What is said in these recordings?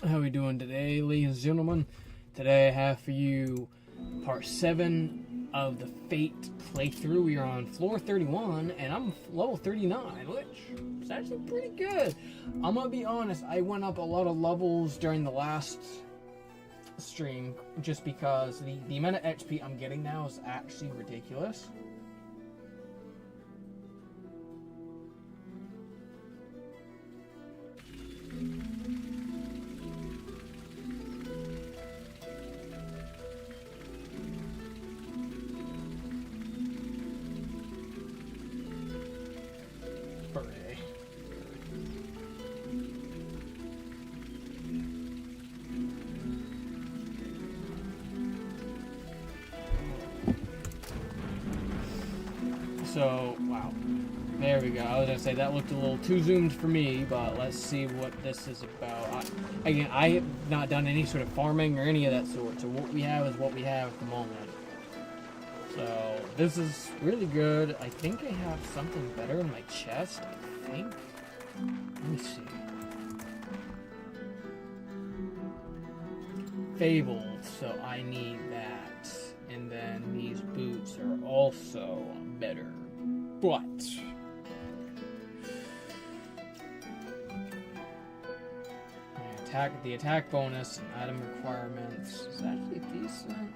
How we doing today, ladies and gentlemen? Today I have for you part 7 of the Fate playthrough. We are on floor 31 and I'm level 39, which is actually pretty good. I'm gonna be honest, I went up a lot of levels during the last stream just because the amount of HP I'm getting now is actually ridiculous. So, wow. There we go. I was going to say that looked a little too zoomed for me, but let's see what this is about. Again, I have not done any sort of farming or any of that sort, so what we have is what we have at the moment. So, this is really good. I think I have something better in my chest, I think. Let me see. Fabled, so I need that. And then these boots are also better. But the attack bonus and item requirements is actually decent.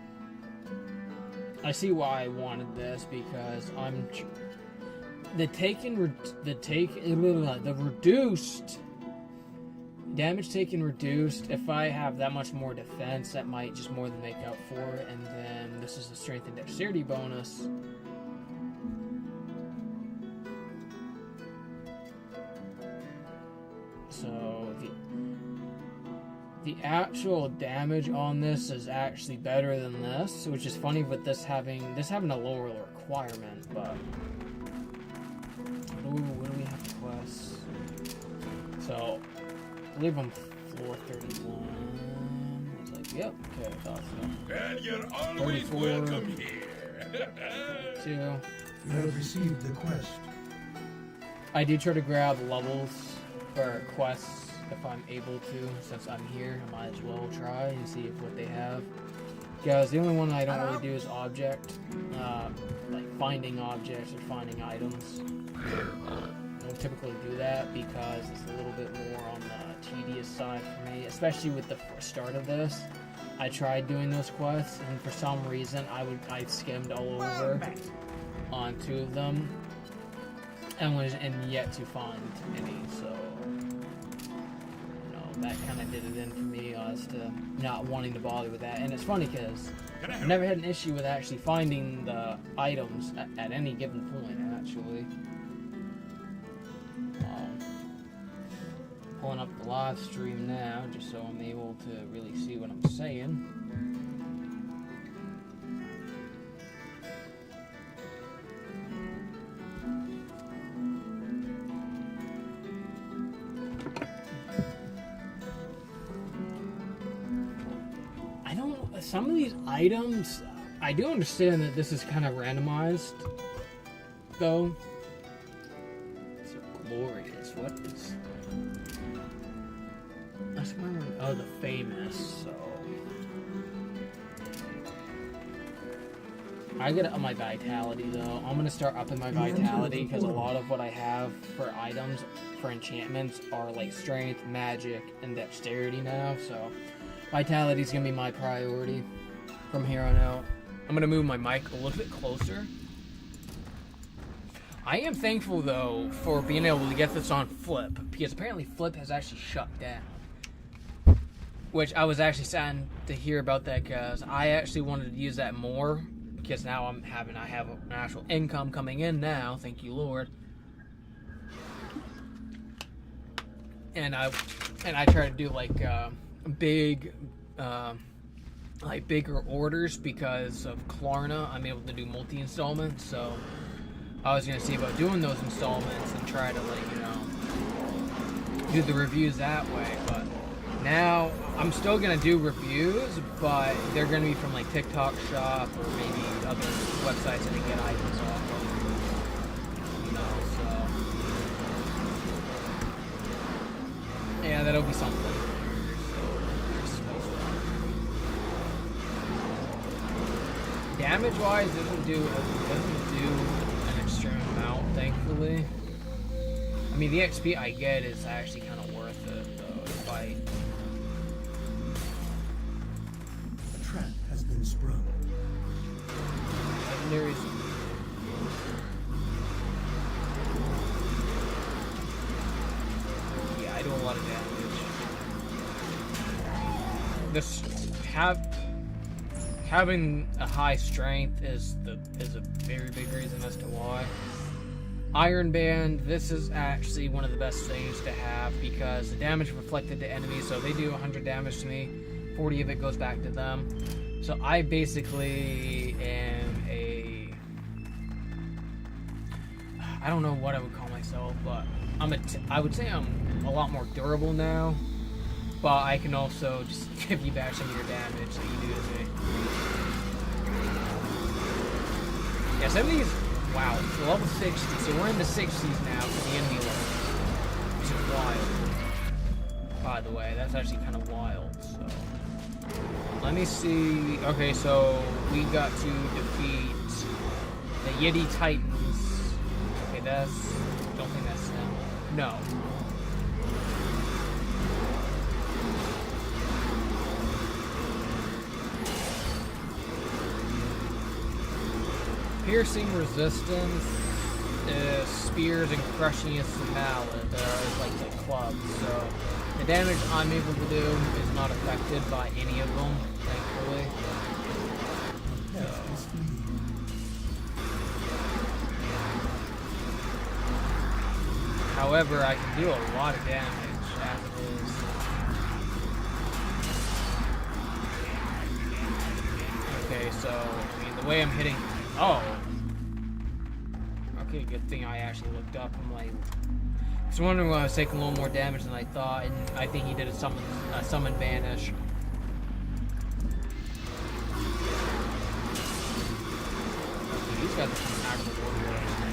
I see why I wanted this because the reduced damage taken reduced. If I have that much more defense, that might just more than make up for it. And then this is the strength and dexterity bonus. So the actual damage on this is actually better than this, which is funny with this having a lower requirement. But what do we have to quest? So I believe I'm floor 31. I was like, yep, okay, I thought so. And you're always 34, welcome here. 2. You have received the quest. I do try to grab levels or quests if I'm able to. Since I'm here, I might as well try and see what they have. Guys, the only one I don't really do is object, like finding objects or finding items. I don't typically do that because it's a little bit more on the tedious side for me, especially with the start of this. I tried doing those quests, and for some reason I skimmed all over on 2 of them, and was yet to find any. So that kind of did it in for me as to not wanting to bother with that. And it's funny because I've never had an issue with actually finding the items at any given point, actually. Pulling up the live stream now just so I'm able to really see what I'm saying. Some of these items, I do understand that this is kind of randomized, though. It's glorious. What is... That's my... Oh, the famous, so... I get up my vitality, though. I'm going to start upping my vitality, because a lot of what I have for items, for enchantments, are like strength, magic, and dexterity now, so... Vitality is going to be my priority from here on out. I'm going to move my mic a little bit closer. I am thankful, though, for being able to get this on Flip, because apparently Flip has actually shut down. Which I was actually sad to hear about that, because I actually wanted to use that more, because now I have an actual income coming in now, thank you Lord. And I try to do like bigger orders because of Klarna. I'm able to do multi-installments, so I was gonna see about doing those installments and try to do the reviews that way. But now I'm still gonna do reviews, but they're gonna be from like TikTok Shop or maybe other websites that I get items off of. So yeah, that'll be something. damage-wise, it doesn't do an extreme amount, thankfully. I mean, the XP I get is actually kind of worth it, though, to fight. A trap has been sprung. Legendaries. Yeah, I do a lot of damage. This having a high strength is a very big reason as to why. Iron Band, this is actually one of the best things to have because the damage reflected to enemies, so they do 100 damage to me, 40 of it goes back to them. So I basically am I don't know what I would call myself, but I would say I'm a lot more durable now, but I can also just give you back some of your damage that you do to me. Yeah, some of these, wow, so level 60, so we're in the 60s now for the enemy level, which is wild. By the way, that's actually kind of wild, so. Let me see, okay, so we got to defeat the Yeti Titans. Okay, don't think that's them. No. Piercing resistance is spears and crushing is the mallet, is like the clubs, so the damage I'm able to do is not affected by any of them, thankfully. So. However, I can do a lot of damage as it is. Okay, so, I mean, the way I'm hitting... Oh! Okay, good thing I actually looked up. I'm like... I was wondering why I was taking a little more damage than I thought, and I think he did a summon banish. Okay, these guys are coming out of the woodworks now.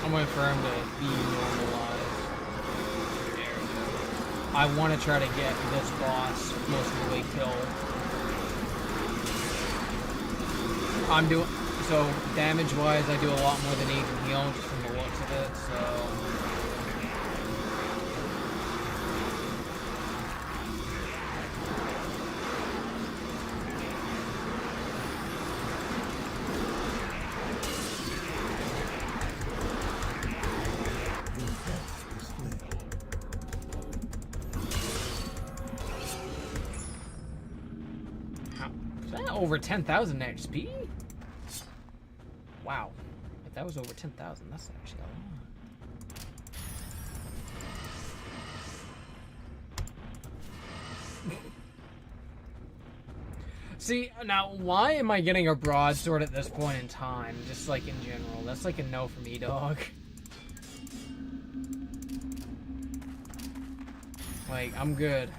I'm waiting for him to be normalized. I want to try to get this boss most of the way killed. I'm doing, so damage wise I do a lot more than he can heal just from the looks of it, so. Over 10,000 XP? Wow. If that was over 10,000, that's actually a lot. See, now, why am I getting a broadsword at this point in time? Just like in general. That's like a no for me, dog. Like, I'm good.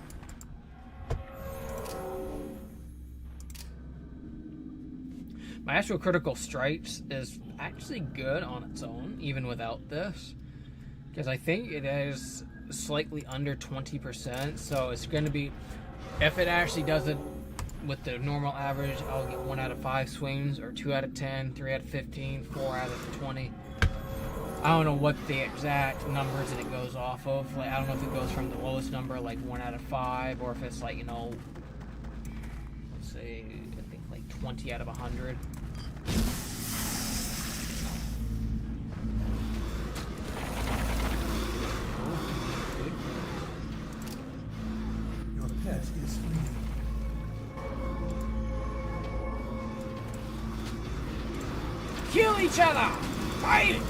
My actual critical strikes is actually good on its own, even without this. Because I think it is slightly under 20%, so it's going to be... If it actually does it with the normal average, I'll get 1 out of 5 swings, or 2 out of 10, 3 out of 15, 4 out of 20. I don't know what the exact numbers that it goes off of. Like, I don't know if it goes from the lowest number, like 1 out of 5, or if it's like, you know... Let's say, I think like 20 out of 100. Your pet is fleeing. Kill each other! Fight!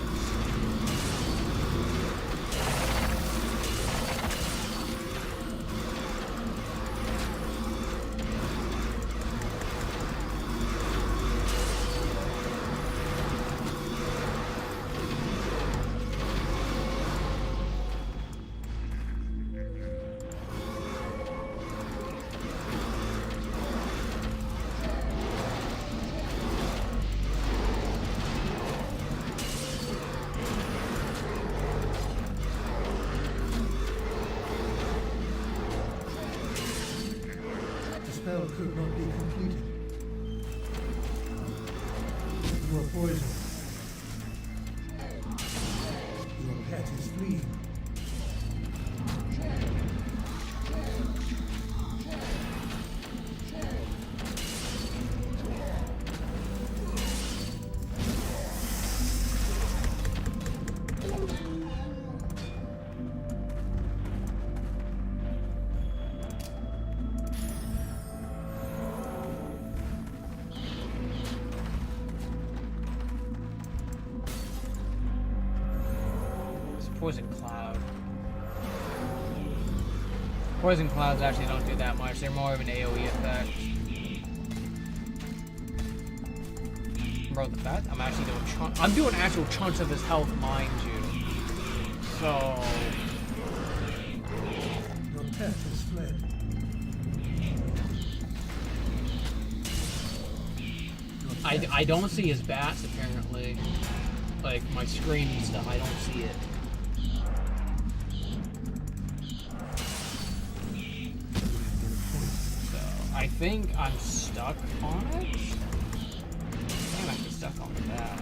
could not be completed. You are poisoned. Your pet is fleeing. Poison cloud. Poison clouds actually don't do that much. They're more of an AoE effect. Bro, the fact I'm actually doing I'm doing actual chunks of his health, mind you. So Your pet has fled. I don't see his bats apparently. Like my screen and stuff, I don't see it. I think I'm stuck on it. I think I'm actually stuck on that.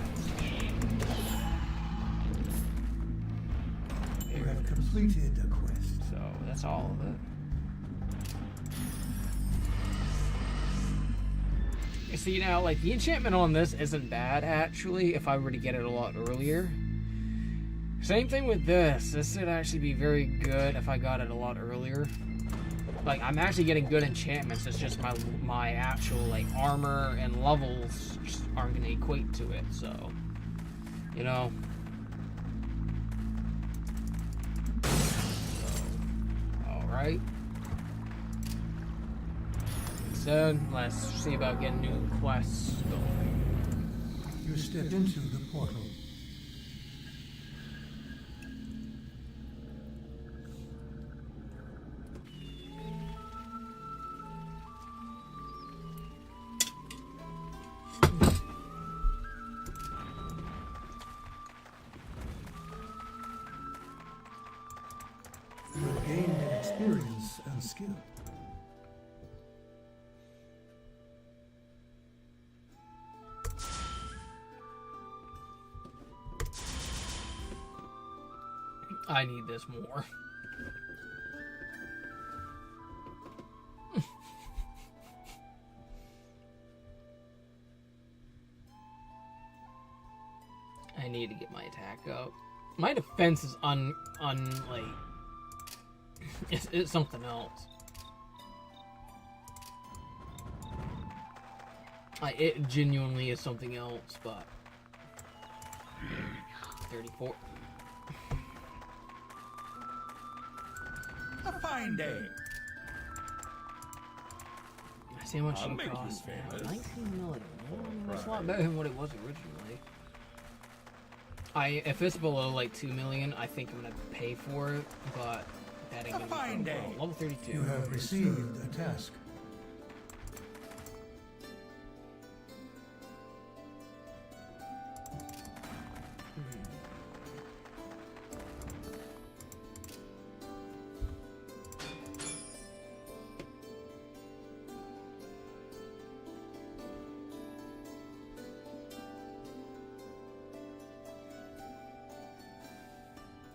You have completed the quest. So that's all of it. You see now, like the enchantment on this isn't bad actually. If I were to get it a lot earlier. Same thing with this. This would actually be very good if I got it a lot earlier. Like, I'm actually getting good enchantments, it's just my actual, like, armor and levels just aren't going to equate to it, so, you know. So, alright. Like I said, let's see about getting new quests going. You stepped into the portal. You have gained in experience and skill. I need this more. I need to get my attack up. My defense is like it's something else. It genuinely is something else, but 34. A fine day. I see how much I'll it make you costs now. famous. 19 million. That's a lot better than what it was originally. If it's below like 2 million, I think I'm gonna pay for it, but that ain't gonna be fine day. level 32. You have received a task.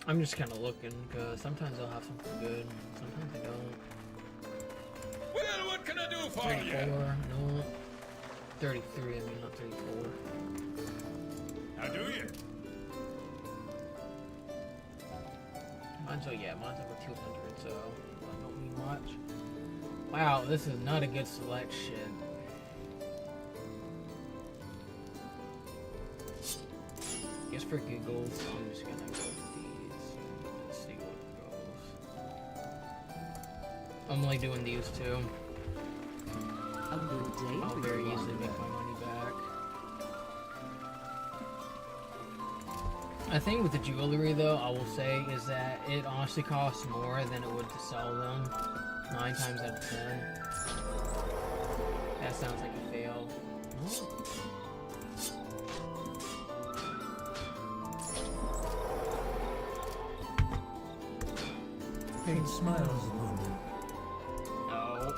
I'm just kind of looking because sometimes I'll have something good, and sometimes I don't. Well, what can I do for 34, you? no. 33, I mean, not 34. How do you? Mine's over 200, so that don't mean much. Wow, this is not a good selection. Just for giggles, I'm just gonna go with these. Let's see what goes. I'm only doing these two. A good day I'll for very you, easily make my money back. The thing with the jewelry, though, I will say, is that it honestly costs more than it would to sell them. 9 times out of 10. That sounds like a fail. Fate smiles upon you. No.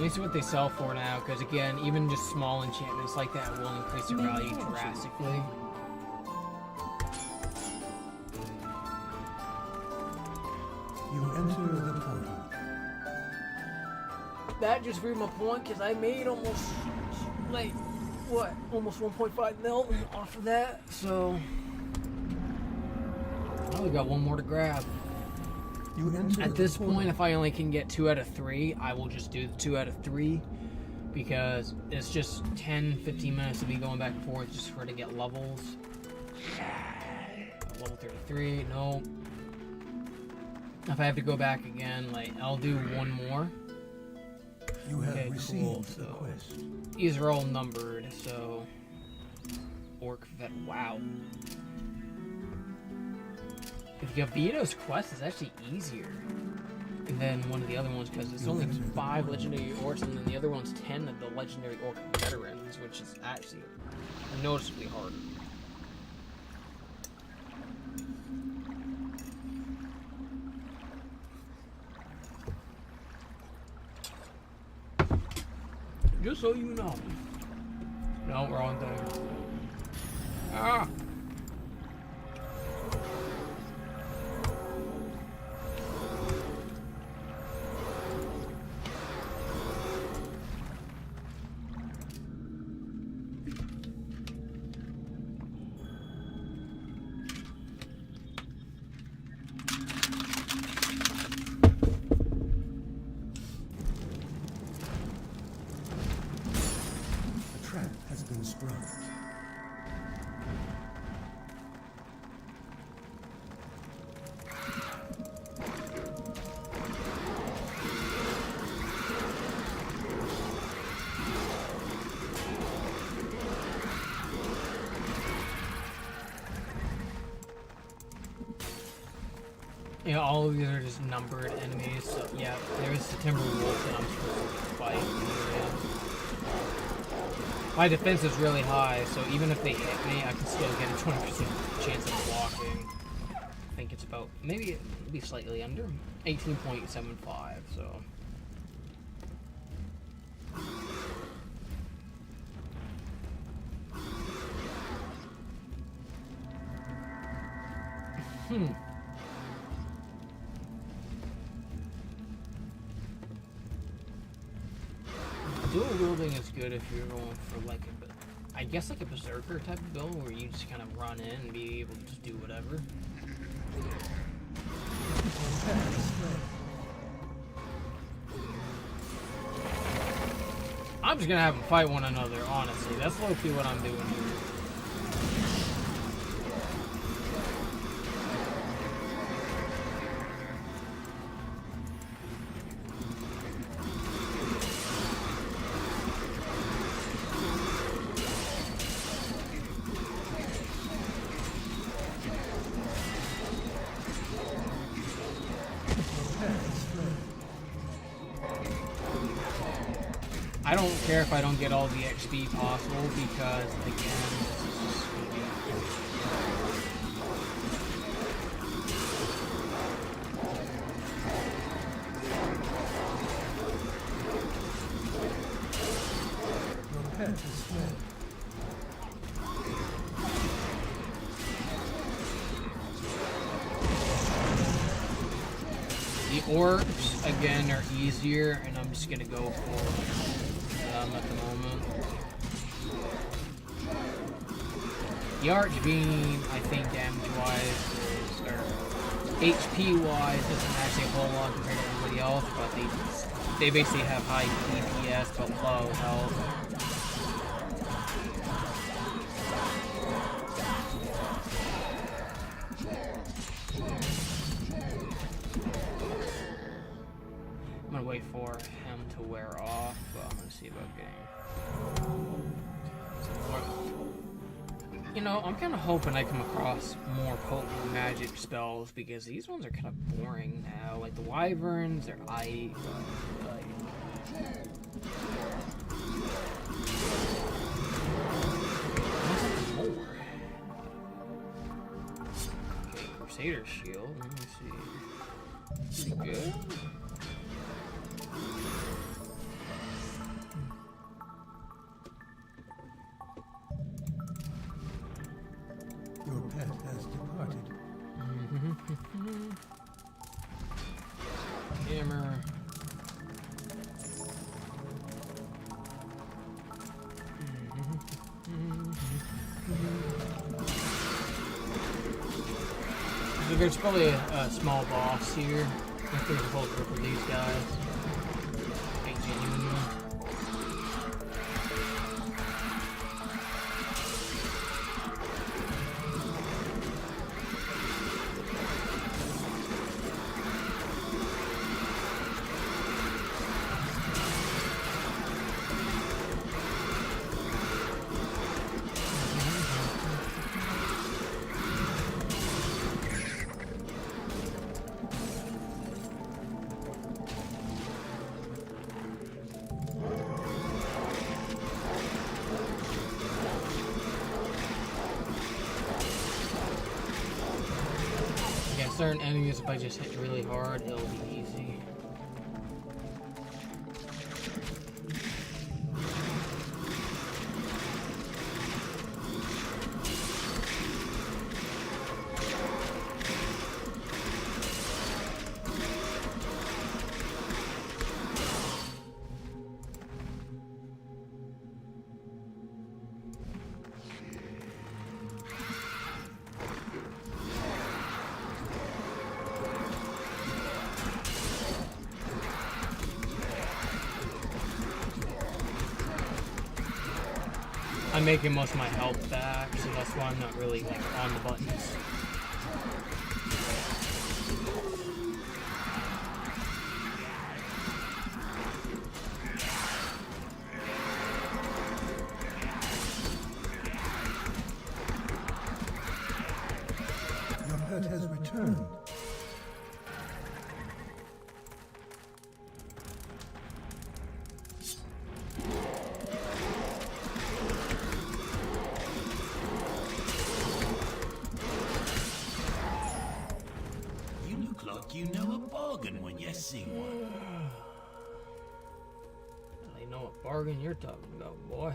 me see what they sell for now, because again, even just small enchantments like that will increase their value drastically. You enter the portal. That just proved my point, because I made almost, like, what, almost 1.5 mil off of that, so I only got one more to grab. You enter At the this portal. point, if I only can get 2 out of 3, I will just do the 2 out of 3, because it's just 10-15 minutes of me going back and forth just for to get levels. Level 33, no. If I have to go back again, like, I'll do one more. You have Okay, received cool, the so- quest. These are all numbered, so Orc Vet, wow. If Gavito's quest is actually easier than one of the other ones, because it's only 5 legendary orcs, and then the other one's 10 of the legendary orc veterans, which is actually noticeably harder. Just so you know. No, wrong thing. Ah! A trap has been sprung. Yeah, all of these are just numbered enemies. So yeah, there's the Timber Wolf that I'm supposed to fight. My defense is really high, so even if they hit me, I can still get a 20% chance of blocking. I think it's about, maybe it'll be slightly under, 18.75, so. Dual wielding is good if you're going for like I guess like a berserker type of build where you just kind of run in and be able to just do whatever. I'm just gonna have them fight one another, honestly. That's low-key what I'm doing here. I don't care if I don't get all the XP possible because, again, Your pet is fled. the orcs, again, are easier, and I'm just gonna go for at the moment. The Archfiend, I think, damage-wise, or HP-wise, isn't actually a whole lot compared to everybody else, but they basically have high DPS but low health. I'm gonna wait for him to wear off, but I'm gonna see about getting some more. You know, I'm kind of hoping I come across more potent magic spells because these ones are kind of boring now. Like the wyverns, they're ice. More. Okay, Crusader Shield. Let me see. Pretty good. has departed. Hammer. So there's probably a small boss here. If there's a whole group of these guys. Like genuinely. Certain enemies, if I just hit really hard, it'll be easy. I'm making most of my health back, so that's why I'm not really like on the buttons. Your hurt has returned. You know a bargain when you see one. I know what bargain you're talking about, boy.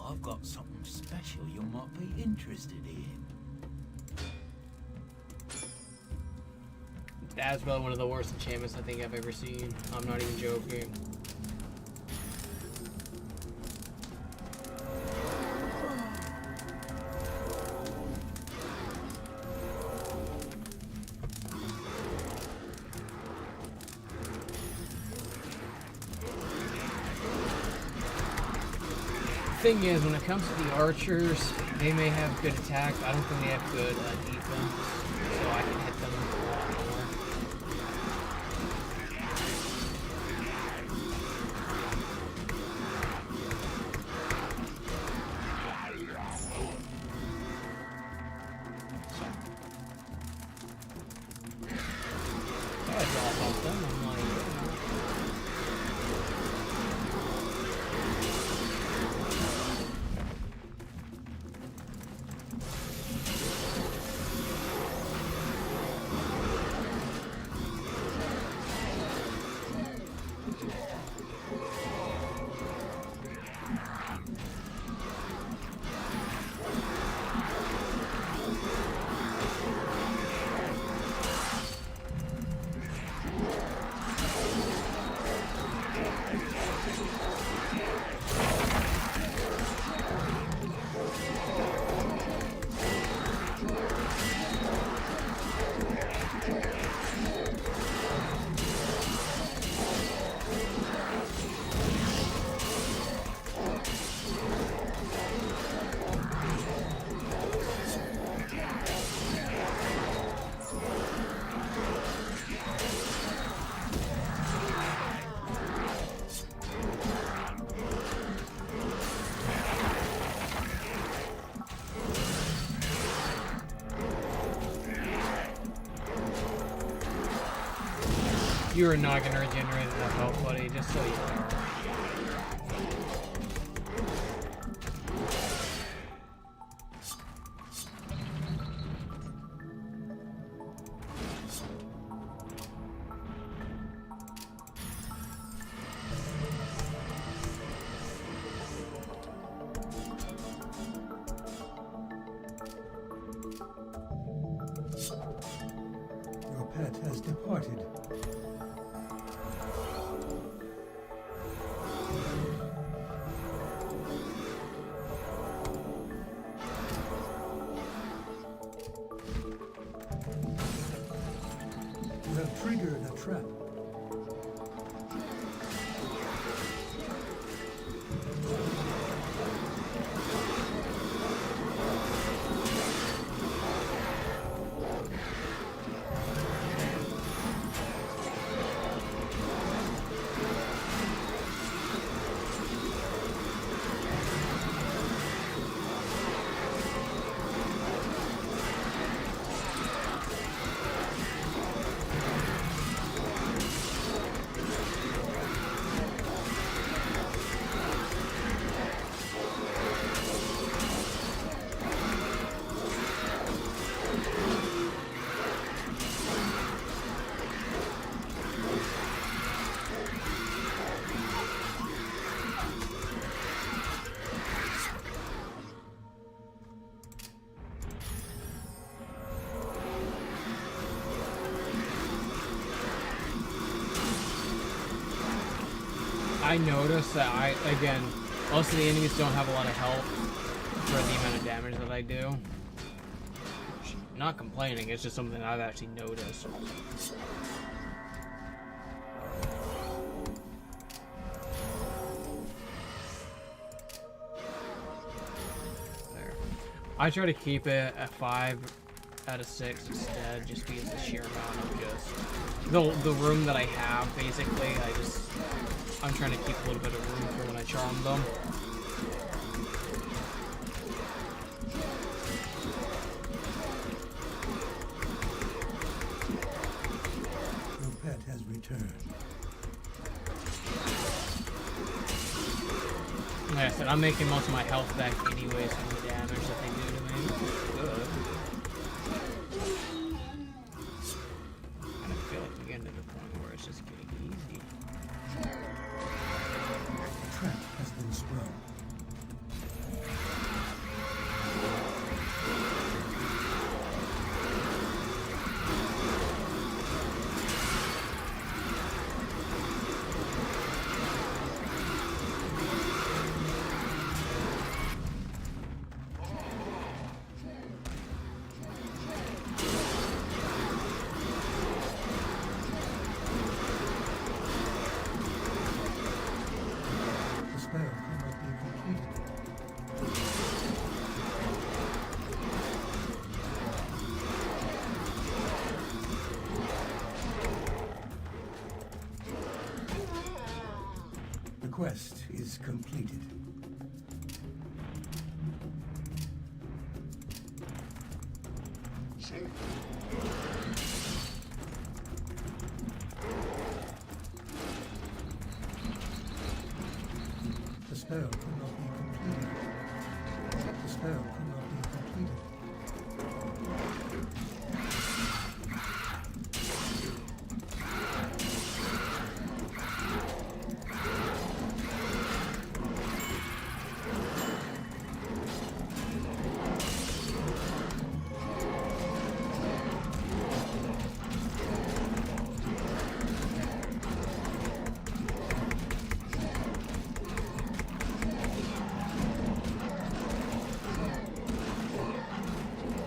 I've got something special you might be interested in. That's probably one of the worst enchantments I think I've ever seen. I'm not even joking. Thing is, when it comes to the archers, they may have good attack, but I don't think they have good defense, so I can hit them a lot more. I drop off them, I'm like, You are not gonna regenerate enough health, buddy, just so you know. Your pet has departed. You have triggered a trap. I noticed that again, most of the enemies don't have a lot of health for the amount of damage that I do. Not complaining, it's just something I've actually noticed. There. I try to keep it at 5 out of 6 instead, just because the sheer amount of just the room that I have. Basically, I'm trying to keep a little bit of room for when I charm them. Your pet has returned. Like I said, I'm making most of my health back anyways from the damage that they do to me. Good. I feel like we're getting to the point where it's just getting easy. A trap has been sprung. The spell cannot be completed. The quest is completed. The spell could not be completed. The spell could not be completed.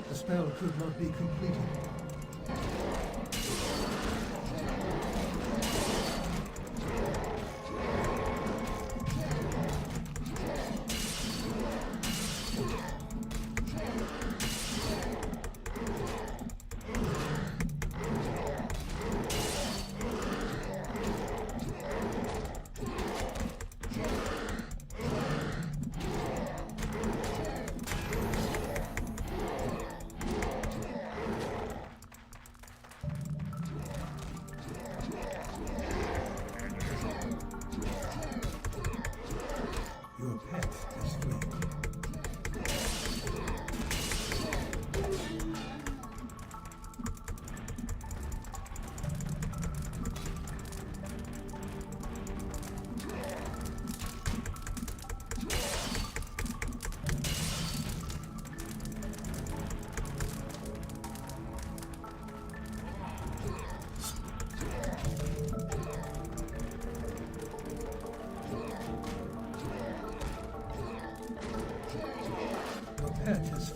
The spell could not be completed.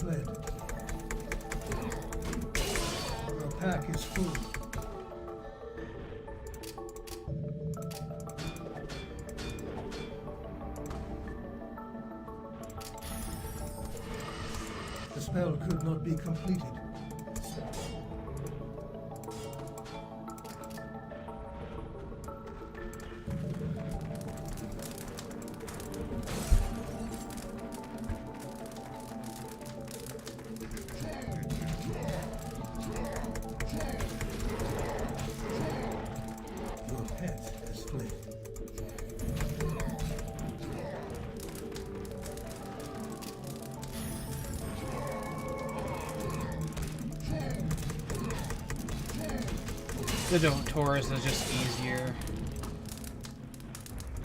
fled. Your pack is full. The spell could not be completed. Your pet has fled. The Taurus is just easier.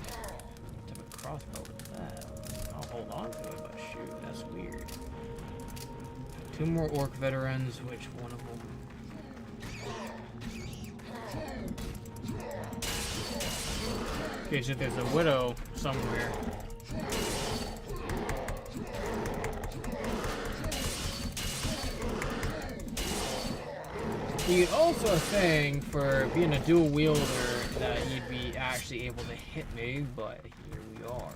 Type of crossbow with that. I'll hold on to it, but shoot, that's weird. 2 more orc veterans, which one of them? Okay, so there's a widow somewhere. You also a thing for being a dual wielder that you'd be actually able to hit me, but here we are.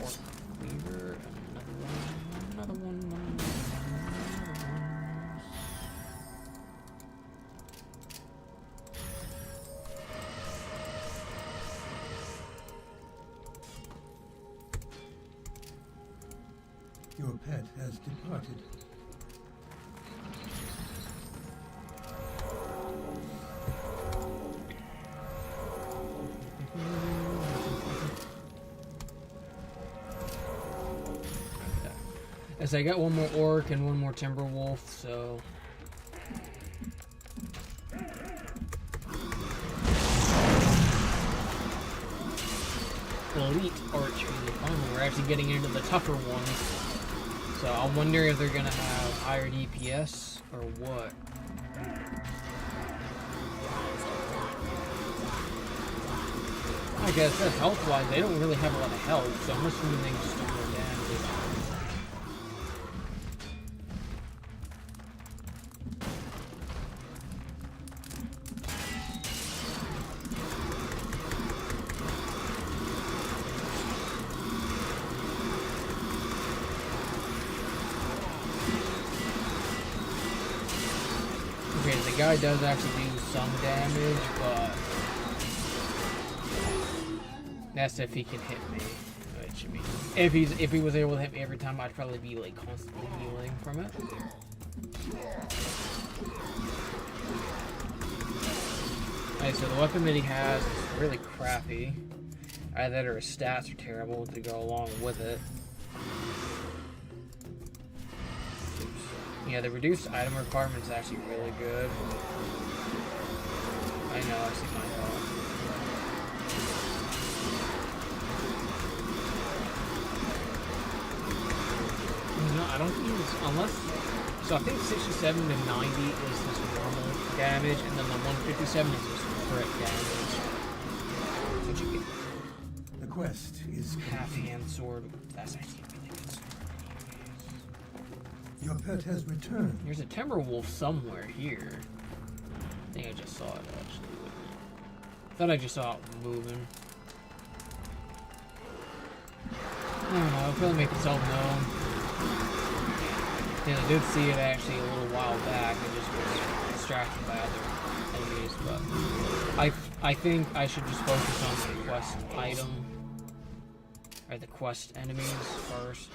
Orc cleaver, another one. Your pet has departed. As I got one more orc and one more timber wolf, so elite archery. Finally, we're actually getting into the tougher ones. So I'm wondering if they're gonna have higher DPS or what. I guess that health-wise, they don't really have a lot of health, so I'm assuming they just do more damage. Okay, the guy does actually do some damage, but that's if he can hit me. Which, I mean, if he was able to hit me every time, I'd probably be like constantly healing from it. Alright, so the weapon that he has is really crappy. Either his stats are terrible to go along with it. Yeah, the reduced item requirement is actually really good. I know, I see my health. No, I don't think it's, unless, so I think 67 to 90 is just normal damage, and then the 157 is just crit damage. What you get? The quest is Half-hand sword, that's actually really good. Your pet has returned. There's a timber wolf somewhere here. I think I just saw it actually. I thought I just saw it moving. I don't know, I'll probably make itself known. Yeah, I did see it actually a little while back. I just was distracted by other enemies, but I think I should just focus on the quest item or the quest enemies first.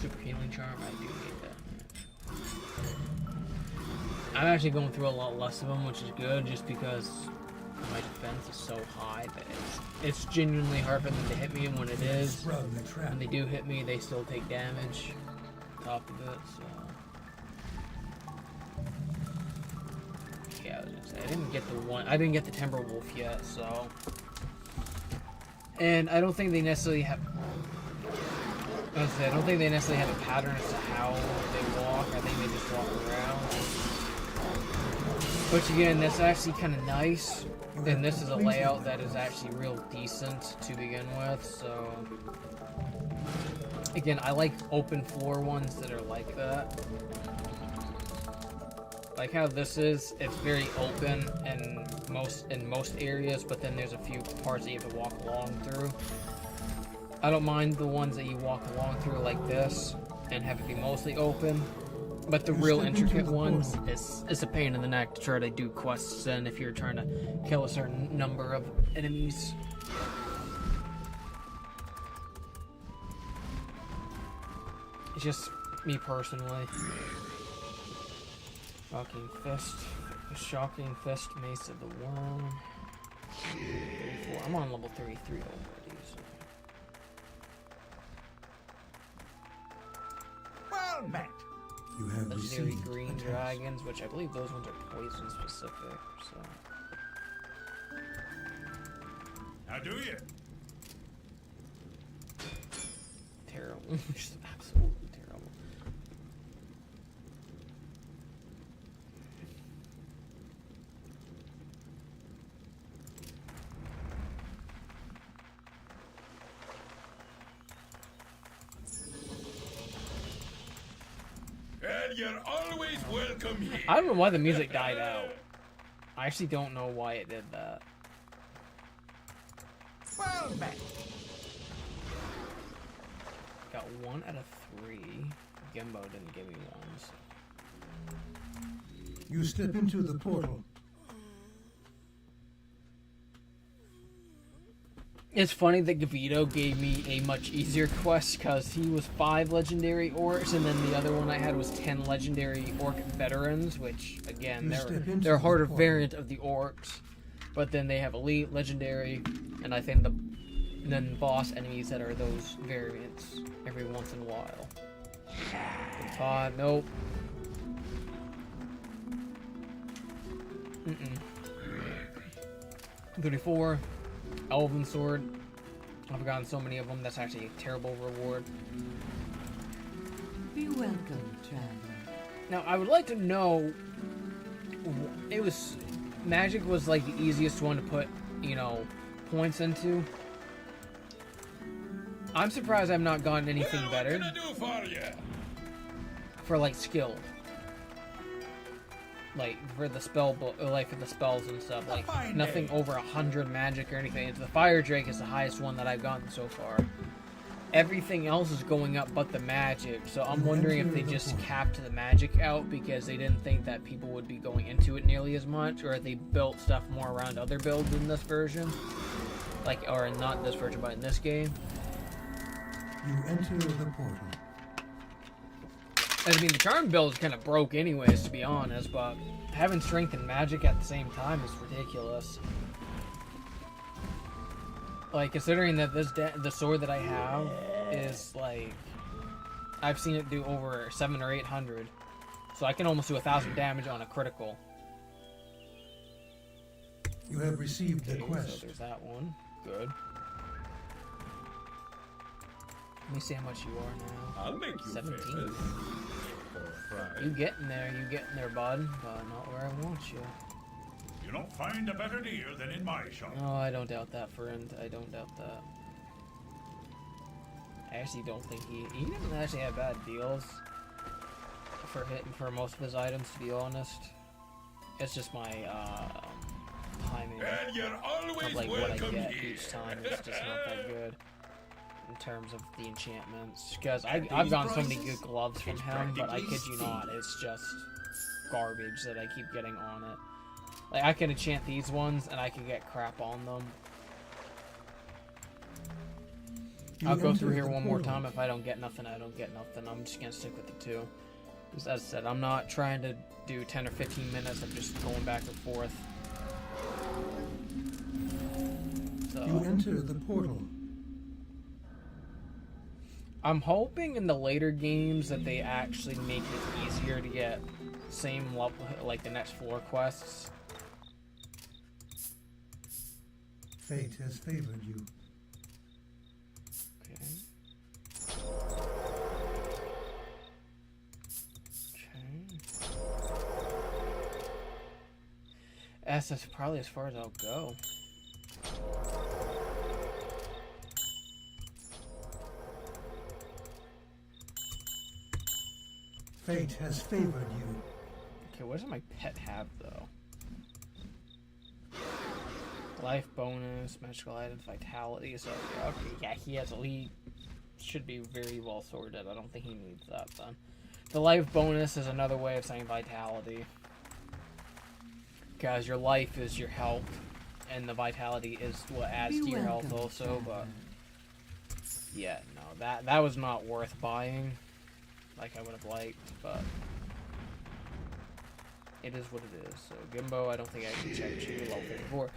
Super healing charm, I do need that. I'm actually going through a lot less of them, which is good, just because my defense is so high that it's genuinely hard for them to hit me, and when it is, when they do hit me, they still take damage on top of it, so. Yeah, I was gonna say, I didn't get the timber wolf yet, so. And I don't think they necessarily have, I don't think they necessarily have a pattern as to how they walk. I think they just walk around. Which again, that's actually kind of nice. And this is a layout that is actually real decent to begin with. So again, I like open floor ones that are like that. Like how this is, it's very open in most areas, but then there's a few parts that you have to walk along through. I don't mind the ones that you walk along through like this and have it be mostly open, but the real intricate ones is a pain in the neck to try to do quests in if you're trying to kill a certain number of enemies. It's just me personally. Shocking fist, mace of the worm. 34. I'm on level 33 already. So. Well met. You have Legendary received green a task. dragons, which I believe those ones are poison specific. So. How do you? Terrible. Just absolutely terrible. And you're always welcome here. I don't know why the music died out. I actually don't know why it did that. Well met. Got 1 out of 3. Gimbo didn't give me one. So. You step into the portal. It's funny that Gavito gave me a much easier quest because he was 5 legendary orcs, and then the other one I had was 10 legendary orc veterans, which again they're a harder variant of the orcs, but then they have elite, legendary, and I think then boss enemies that are those variants every once in a while. 5, nope. 34. Elven sword. I've gotten so many of them. That's actually a terrible reward. Be welcome, traveler. Now, I would like to know. Magic was like the easiest one to put, points into. I'm surprised I've not gotten anything better. What can I do for you? For like skill. Like for the spell book, like for the spells and stuff, like nothing over 100 magic or anything. The fire drake is the highest one that I've gotten so far. Everything else is going up but the magic, so I'm wondering if they just capped the magic out because they didn't think that people would be going into it nearly as much, or if they built stuff more around other builds in this version, or not this version, but in this game. You enter the portal. I mean, the charm build is kind of broke anyways, to be honest, but having strength and magic at the same time is ridiculous. Like, considering that the sword that I have is, like, I've seen it do over 700 or 800, so I can almost do 1,000 damage on a critical. You have received the Okay, quest. so there's that one. Good. Let me see how much you are now. I'll make you 17. famous. For a prize. You getting there, bud, but not where I want you. You don't find a better deal than in my shop. Oh, I don't doubt that, friend. I don't doubt that. I actually don't think he doesn't actually have bad deals for most of his items, to be honest. It's just my timing And you're always of like what I welcome get here. each time is just not that good in terms of the enchantments. Because I've gotten so many good gloves from him, but I kid you not, it's just garbage that I keep getting on it. Like, I can enchant these ones, and I can get crap on them. I'll go through here one more time. If I don't get nothing, I don't get nothing. I'm just going to stick with the 2. Because as I said, I'm not trying to do 10 or 15 minutes of just going back and forth. So, You enter the portal. I'm hoping in the later games that they actually make it easier to get same level, like the next floor quests. Fate has favored you. Okay. guess that's probably as far as I'll go. Fate has favored you. Okay, what does my pet have, though? Life bonus, magical items, vitality. So, okay, yeah, he should be very well sorted. I don't think he needs that, then. The life bonus is another way of saying vitality. Because your life is your health, and the vitality is what adds to your health also, but... Yeah, no, that was not worth buying, like I would have liked, but... It is what it is. So, Gimbo, I don't think I can check you, level 34.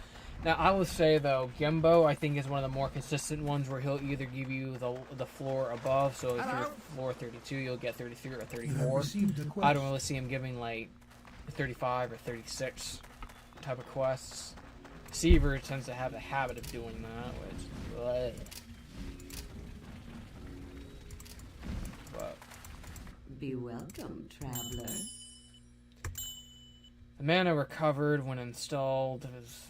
Now, I will say, though, Gimbo, I think, is one of the more consistent ones where he'll either give you the floor above, so if you're floor 32, you'll get 33 or 34. I don't really see him giving, like, 35 or 36 type of quests. Seaver tends to have the habit of doing that, which... But... Be welcome, traveler. The mana recovered when installed was...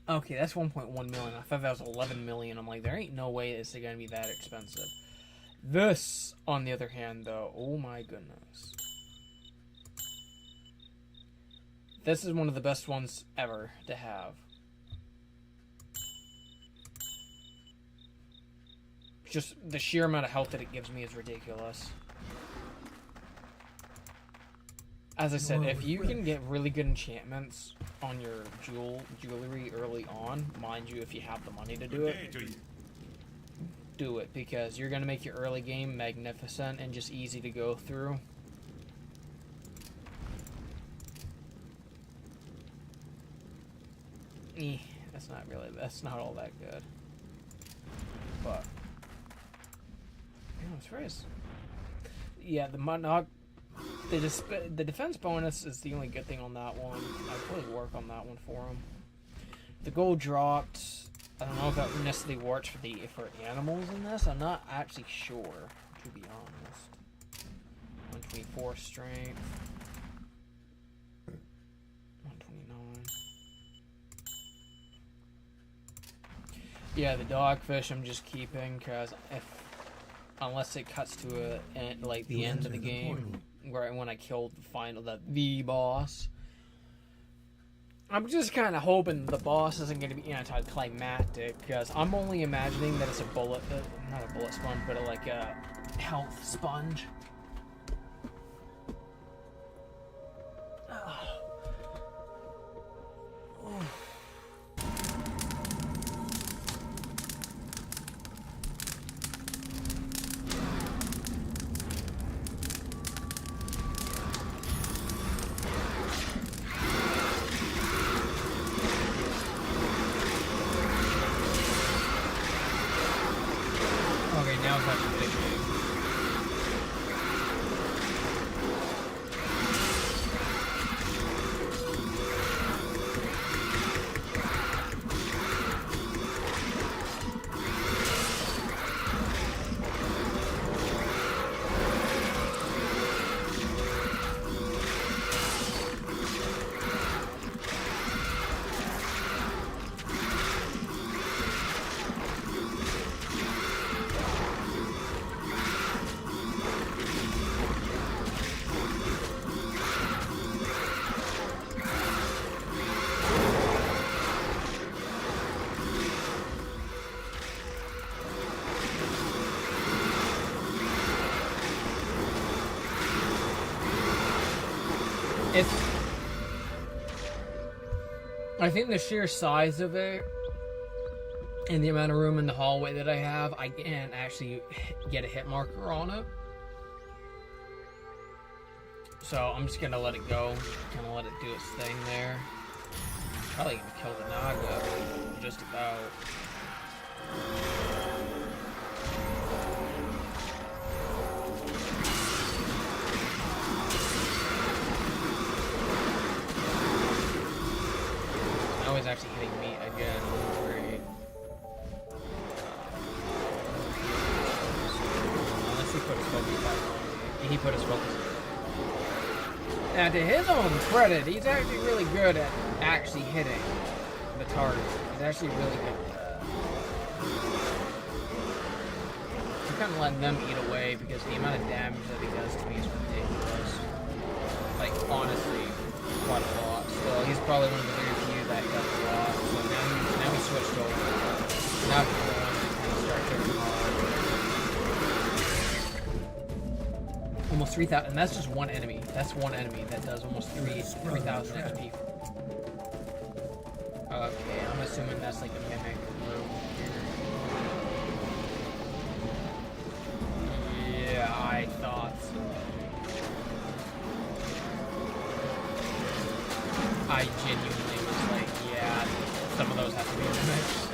Okay, that's 1.1 million. I thought that was 11 million. I'm like, there ain't no way it's going to be that expensive. This, on the other hand, though, oh my goodness. This is one of the best ones ever to have. Just the sheer amount of health that it gives me is ridiculous. As I said, if you can get really good enchantments on your jewelry early on, mind you, if you have the money to do it, do it, because you're going to make your early game magnificent and just easy to go through. That's not all that good. But, yeah, the defense bonus is the only good thing on that one. I'd probably work on that one for him. The gold dropped. I don't know if that necessarily works for animals in this. I'm not actually sure, to be honest. 124 strength. 129. Yeah, the dogfish I'm just keeping because unless it cuts to the end of the game, when I killed the boss. I'm just kind of hoping the boss isn't going to be anticlimactic, because I'm only imagining that it's a bullet, not a bullet sponge, but like a health sponge. I think the sheer size of it and the amount of room in the hallway that I have, I can't actually get a hit marker on it. So I'm just gonna let it go, kind of let it do its thing there. Probably gonna kill the Naga, just about. Now he's actually hitting me again. Great. be fighting. He put his focus in. Now, to his own credit, he's actually really good at actually hitting the target. He's actually really good at that. I'm kind of letting them eat away because the amount of damage that he does to me is ridiculous. Like, honestly, quite a lot. Still, he's probably one of the very few that does a lot. So now he switched over. Now he's going to kind of start kicking hard. Almost 3,000, and that's just one enemy. That's one enemy that does almost 3,000 XP. Okay, I'm assuming that's like a mimic room here. Yeah, I thought so. I genuinely was like, yeah, some of those have to be mimics.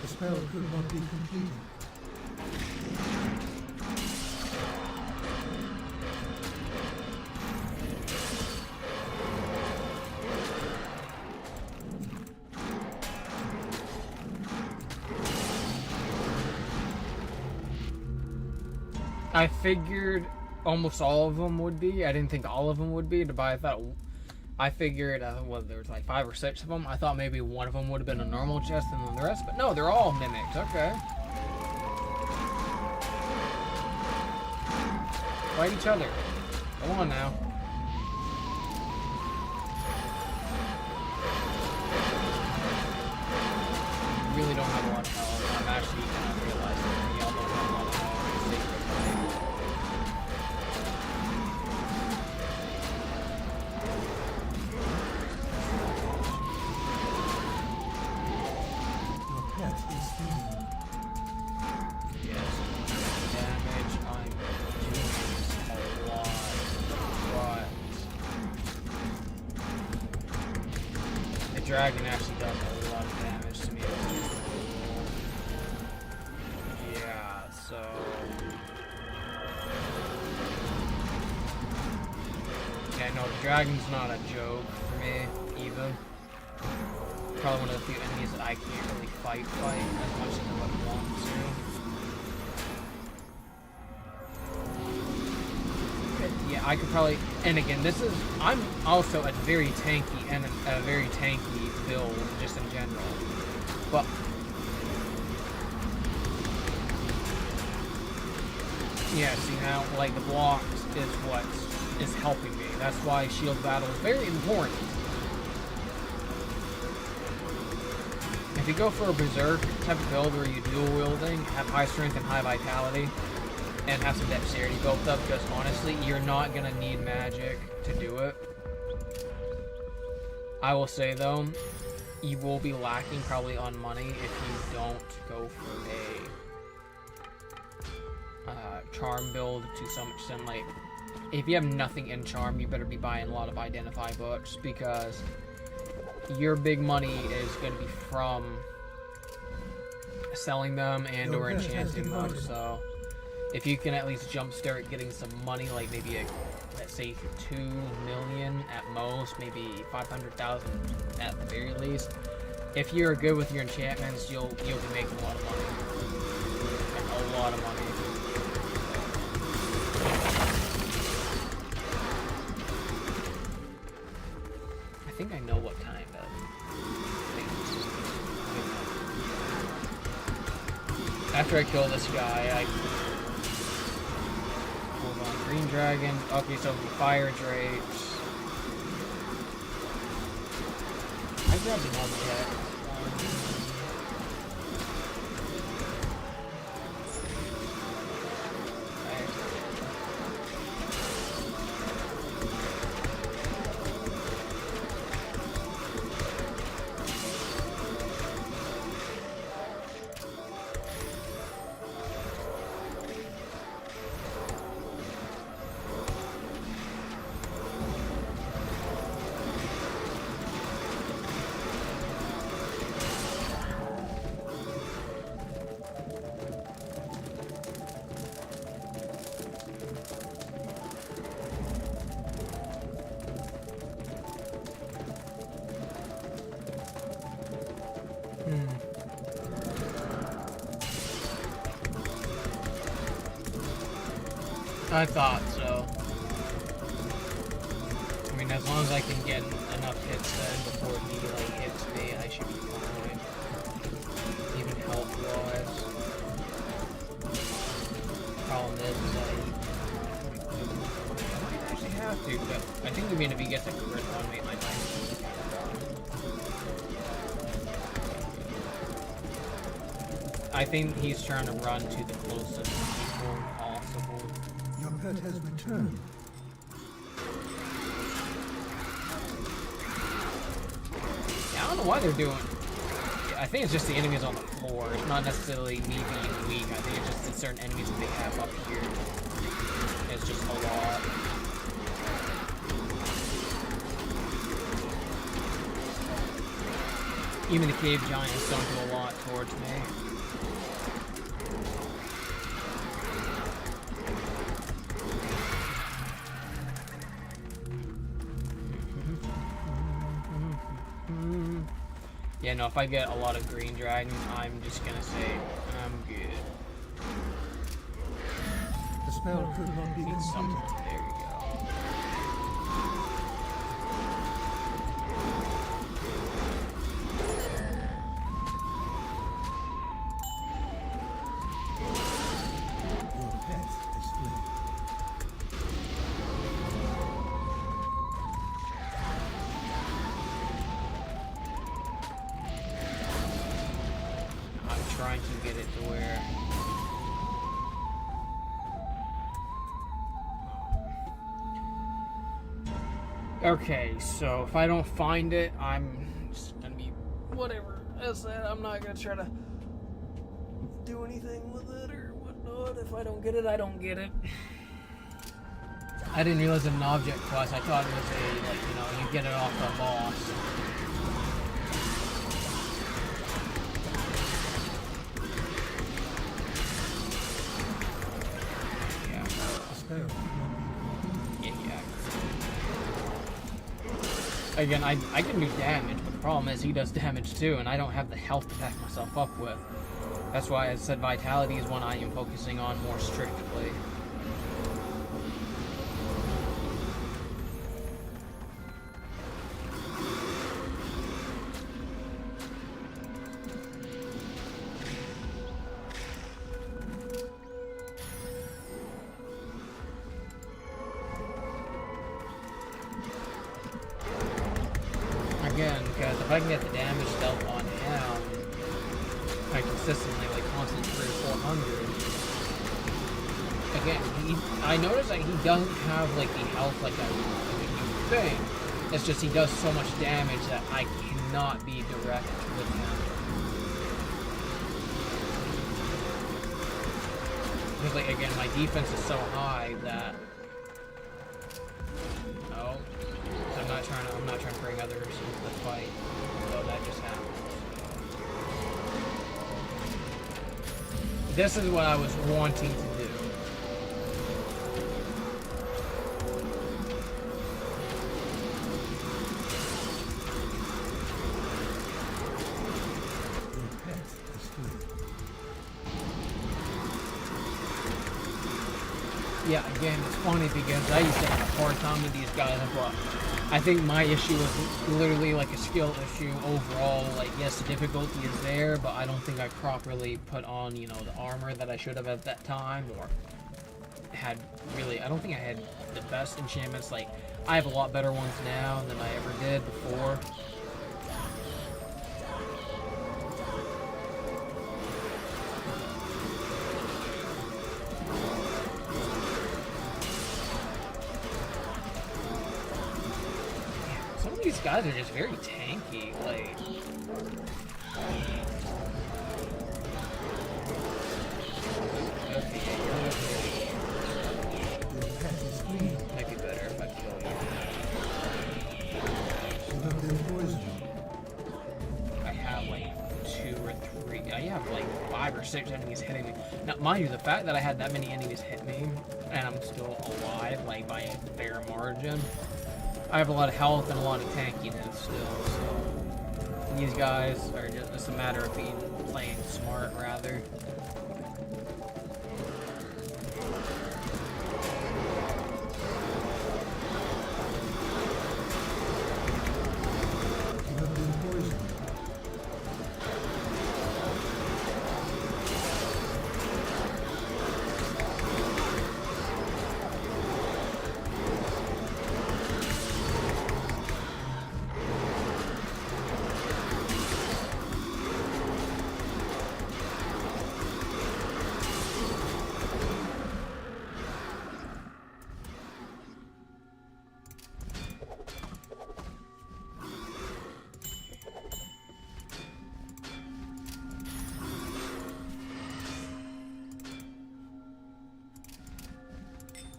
The spell could not be completed. I figured almost all of them would be. I didn't think all of them would be, but I figured well, there was like 5 or 6 of them. I thought maybe one of them would have been a normal chest and then the rest, but no, they're all mimics. Okay. Fight each other. Come on now. Really don't have a lot of health. I'm actually kind of realizing that y'all don't have a lot of health. Your pet is healing. Yes. Damage I'm doing a lot. But the dragon actually does a lot of damage to me. Yeah, so yeah, no, the dragon's not a joke for me, even. Probably one of the few enemies that I can't really fight as much as I would want to. Yeah, I could probably, and again, I'm also a very tanky and a very tanky build, just in general. But yeah, see now, like the blocks is what is helping me. That's why shield battle is very important. If you go for a berserk type of build where you dual wielding, have high strength and high vitality, and have some dexterity built up, because honestly, you're not gonna need magic to do it. I will say though, you will be lacking probably on money if you don't go for a charm build to some extent. Like, if you have nothing in charm, you better be buying a lot of identify books, because your big money is going to be from selling them and or enchanting them. So if you can at least jumpstart getting some money, like maybe let's say 2 million at most, maybe 500,000 at the very least. If you're good with your enchantments, you'll be making a lot of money. Like, a lot of money. I think I know what kind of things. After I kill this guy, hold on, green dragon. Okay, so fire drapes. I grabbed an object. I thought so. I mean, as long as I can get enough hits then before he like hits me, I should be fine. Even health-wise. Problem is I might actually have to, but I think even if he gets a crit on me, my time is kind of done. I think he's trying to run to the closest people possible. Your pet has returned. I don't know why they're doing. I think it's just the enemies on the floor. It's not necessarily me being weak. I think it's just the certain enemies that they have up here. It's just a lot. Even the cave giants don't do a lot towards me. Yeah, no, if I get a lot of green dragon, I'm just gonna say, I'm good. The spell could not be Need something. completed. There we go. Your pet has fled. I'm trying to get it to where... Okay, so if I don't find it, I'm just gonna be whatever. As said, I'm not gonna try to do anything with it or whatnot. If I don't get it, I don't get it. I didn't realize it was an object quest. I thought it was a, like, you know, you get it off the boss. Yeah. The spell could not be completed. Yeah. Again, I can do damage, but the problem is he does damage too, and I don't have the health to back myself up with. That's why I said vitality is one I am focusing on more strictly. Again, because if I can get the damage dealt on him, like consistently, like constant 300 or 400. Again, I noticed that he doesn't have like the health like that you think. It's just he does so much damage that I cannot be direct with him. Because like again, my defense is so high that. Oh. So I'm not trying to bring others into the fight. So that just happened. This is what I was wanting to do. Your pet has fled. Yeah, again, it's funny because I used to have a hard time with these guys, but I think my issue was literally like a skill issue overall. Like, yes, the difficulty is there, but I don't think I properly put on, you know, the armor that I should have at that time, or had really, I don't think I had the best enchantments. Like, I have a lot better ones now than I ever did before. Some of these guys are just very tanky, like... Okay, Your pet is fleeing. might be better if I kill you. You have been poisoned. I have like 2 or 3. I have like 5 or 6 enemies hitting me. Now, mind you, the fact that I had that many enemies hit me and I'm still alive, like by a fair margin, I have a lot of health and a lot of tankiness still. So these guys are just a matter of playing smart rather.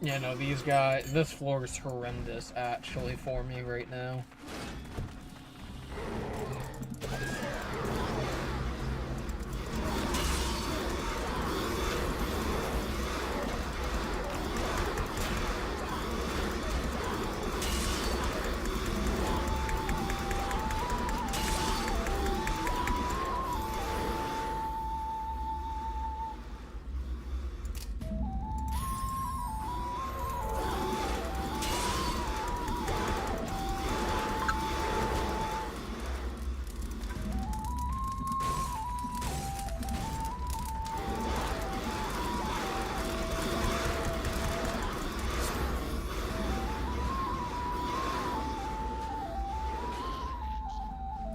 Yeah, no, these guys, this floor is horrendous actually for me right now.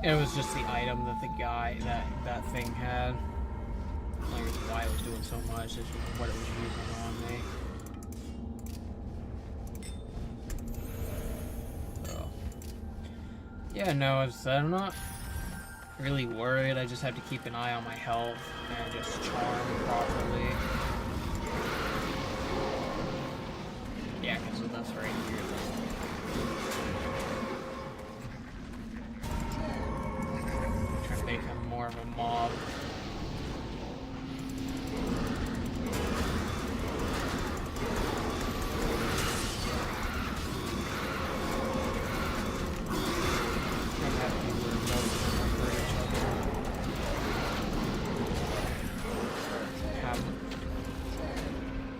It was just the item that the guy, that thing had. Like, why it was doing so much, it's just what it was using on me. So. Yeah, no, I'm not really worried. I just have to keep an eye on my health and just charm properly. Yeah, because of this right here. Trying to make him more of a mob.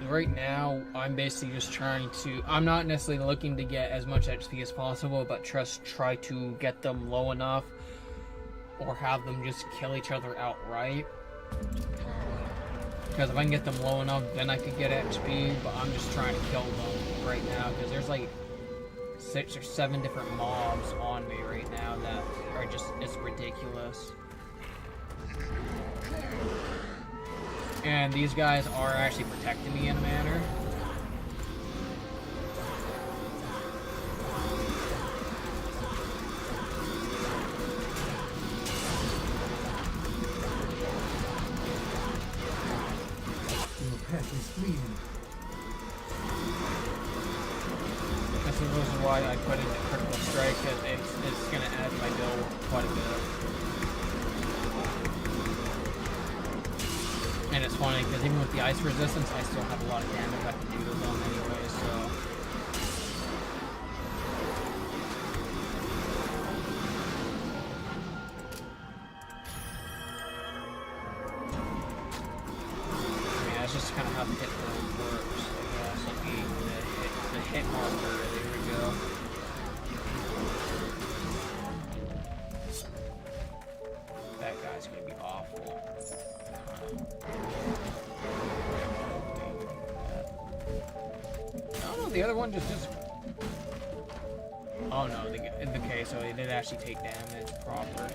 Right now, I'm basically just trying to... I'm not necessarily looking to get as much XP as possible, but just try to get them low enough or have them just kill each other outright. Because if I can get them low enough, then I could get XP, but I'm just trying to kill them right now because there's like 6 or 7 different mobs on me right now that are just... It's ridiculous. And these guys are actually protecting me in a manner. Your pet is fleeing. This is why I put in the critical strike, because it's going to add my build quite a bit. And it's funny, because even with the ice resistance, I still have a lot of damage I can do to them anyway, so... I mean, that's just kind of how the hit build works, I guess. Like the hit marker, there we go. That guy's gonna be awful. Oh no, the other one just... Oh no, okay, so it did actually take damage proper.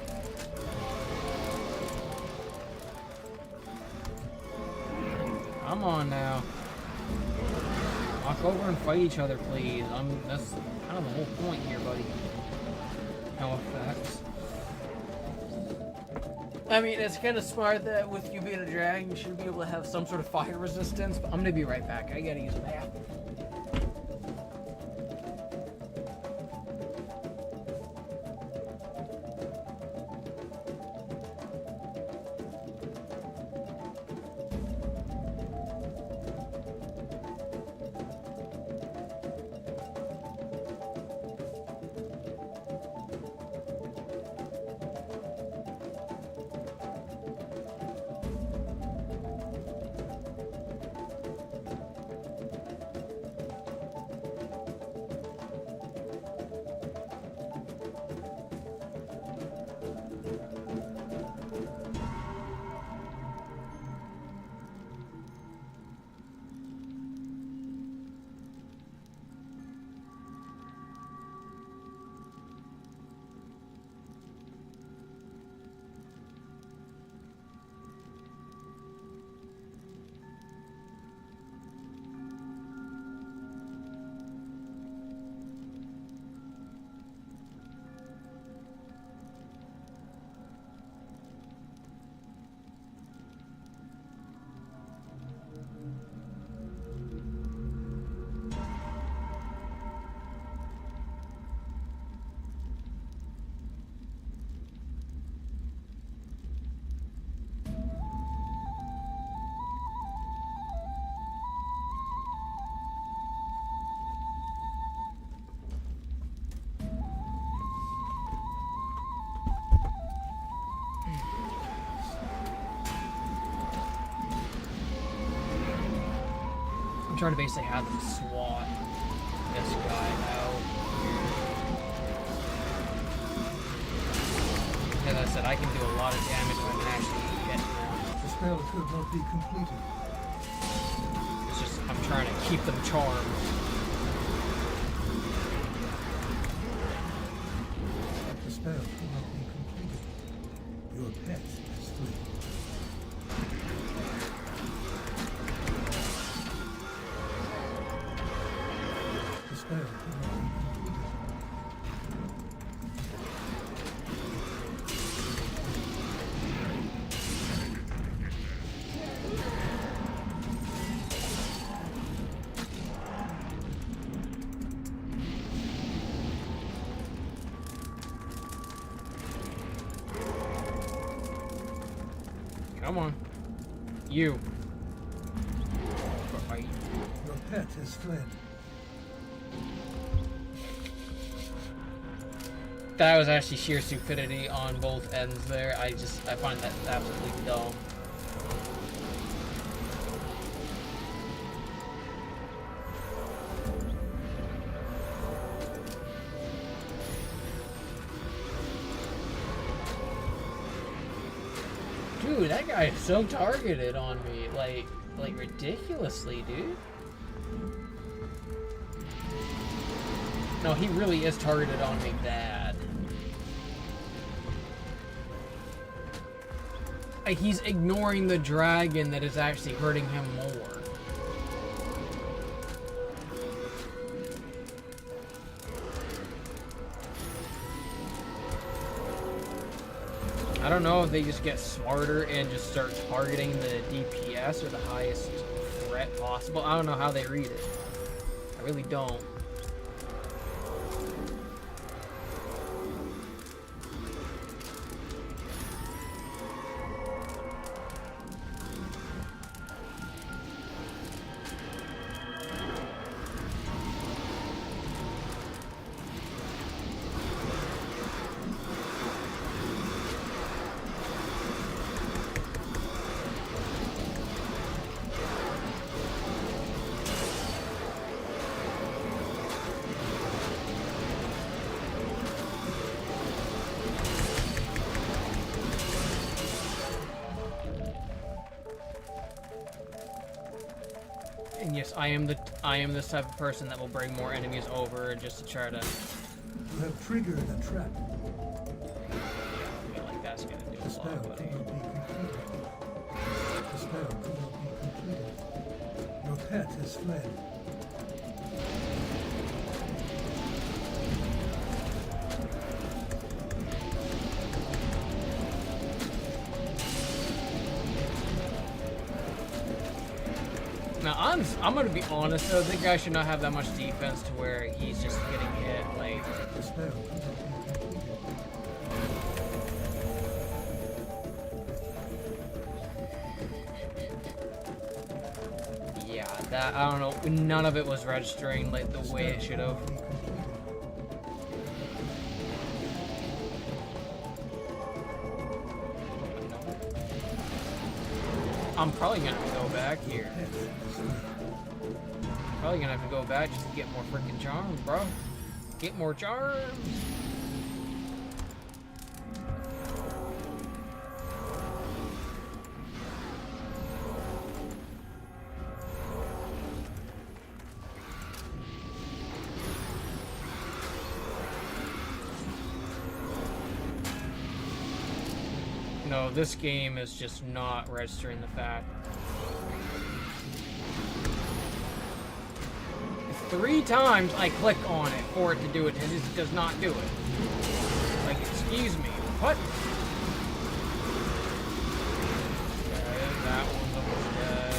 Come on now. Walk over and fight each other, please. That's kind of the whole point here, buddy. No effects. I mean, it's kind of smart that with you being a dragon, you should be able to have some sort of fire resistance, but I'm gonna be right back. I gotta use a bath. trying to basically have them swat this guy out. As I said, I can do a lot of damage if I can actually get them. The spell could not be completed. It's just, I'm trying to keep them charmed. The spell could not be completed. Your pet has fled. The spell could not be completed. Come on. You. Your pet has fled. That was actually sheer stupidity on both ends there. I find that absolutely dumb. Dude, that guy is so targeted on me, like ridiculously, dude. No, he really is targeted on me bad. Like, he's ignoring the dragon that is actually hurting him more. I don't know if they just get smarter and just start targeting the DPS or the highest threat possible. I don't know how they read it. I really don't. And yes, I am this type of person that will bring more enemies over just to try to. You have triggered a trap. I feel like that's gonna do The a spell lot, could buddy. not be completed. The spell could not be completed. Your pet has fled. Now, I'm gonna be honest though, the guy should not have that much defense to where he's just getting hit. Like, The spell could not be completed. yeah, that, I don't know, none of it was registering like the way it should have. Be completed. I'm probably gonna have to go back here. Pet has fled. Probably gonna have to go back just to get more freaking charms, bro. Get more charms. No, this game is just not registering the fact. 3 times I click on it for it to do it, and it just does not do it. Like, excuse me, what? Okay, that one's almost dead.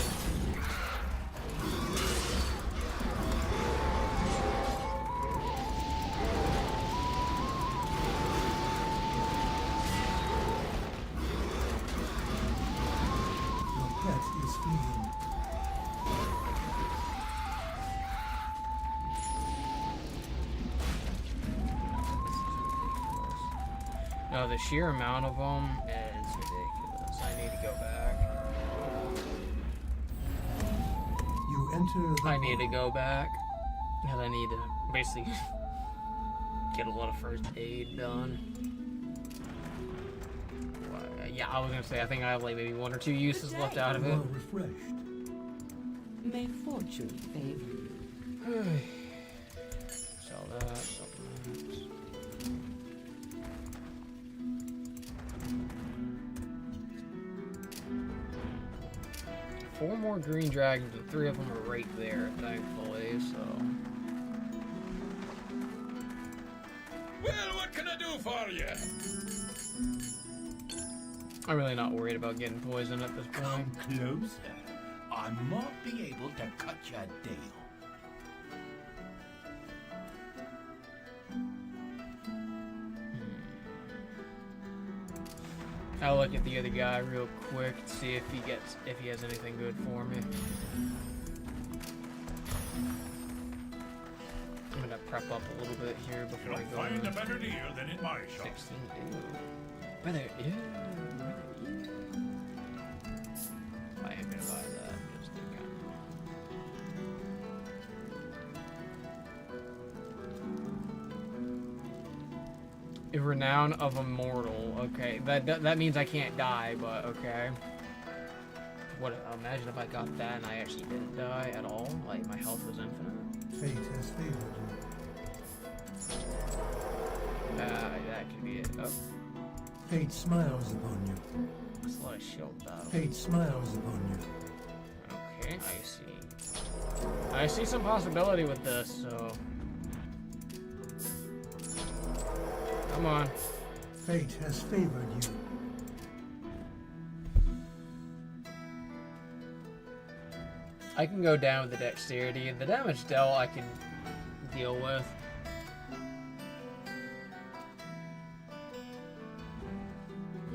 Your pet is fleeing. No, the sheer amount of them is ridiculous. I need to go back. You Enter the I need to portal. go back. And I need to basically get a lot of first aid done. Yeah, I was gonna say, I think I have like maybe 1 or 2 uses left out of You it. are refreshed. May fortune favor you. Sell that, sell that. 4 more green dragons, and 3 of them are right there, thankfully, so. Well, what can I do for you? I'm really not worried about getting poisoned at this point. Come closer. I might be able to cut you a deal. I'll look at the other guy real quick to see if he has anything good for me. I'm gonna prep up a little bit here before I You'll go find in. a better deal than in my shop. 16, ew. Better, ew. I am gonna buy that, just think I'm A renown of immortal. Okay, that means I can't die, but okay. What? Imagine if I got that and I actually didn't die at all. Like my health was infinite. Fate has favored you. That could be it. Oh, Fate smiles upon you. there's a lot of shield battle. Fate smiles upon you. Okay, I see. I see some possibility with this. So, come on. Fate has favored you. I can go down with the dexterity. The damage dealt I can deal with.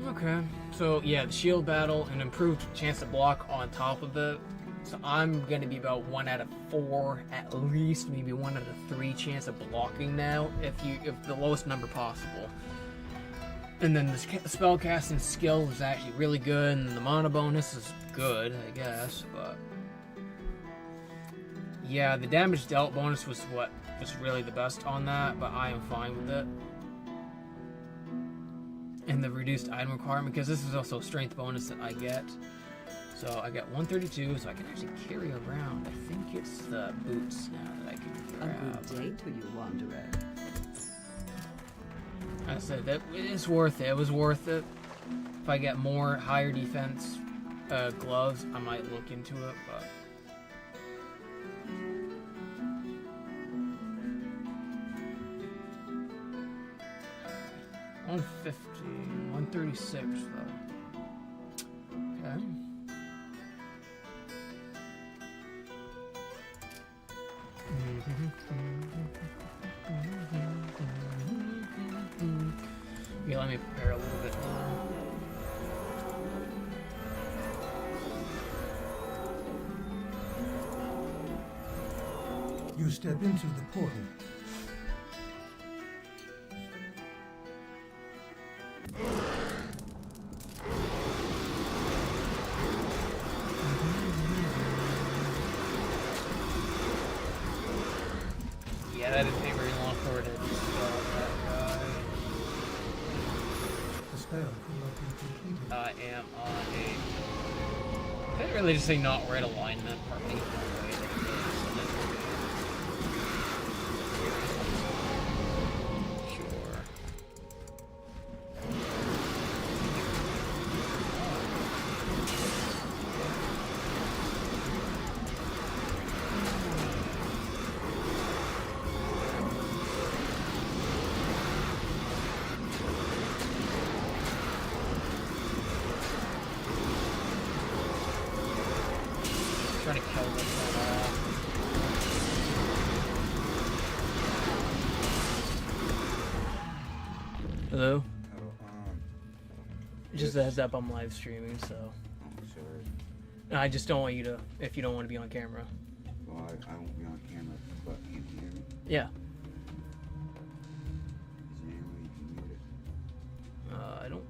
Okay. So yeah, the shield battle, an improved chance to block on top of it. So I'm gonna be about 1 out of 4 at least, maybe 1 out of 3 chance of blocking now, if the lowest number possible. And then the spell casting skill is actually really good, and the mana bonus is good, I guess, but yeah, the damage dealt bonus was what was really the best on that, but I am fine with it. And the reduced item requirement, because this is also a strength bonus that I get. So I got 132, so I can actually carry around. I think it's the boots now that I can A grab. good day to you, wanderer. I said that it's worth it. It was worth it. If I get more higher defense gloves, I might look into it, but. $150, 136 though. Okay. Yeah, let me prepare a little bit more. You step into the portal. Yeah, that didn't take very long for it to dispel that guy. The spell could not be completed. I am on a. I didn't really just say not right alignment. Pardon me. Sure. Trying to kill this one off. Hello? Just a heads up, I'm live streaming, so. Sorry. I just don't want you to, if you don't want to be on camera. Well, I won't be on camera, but can you hear me? Yeah. Is there any way you can mute it? I don't.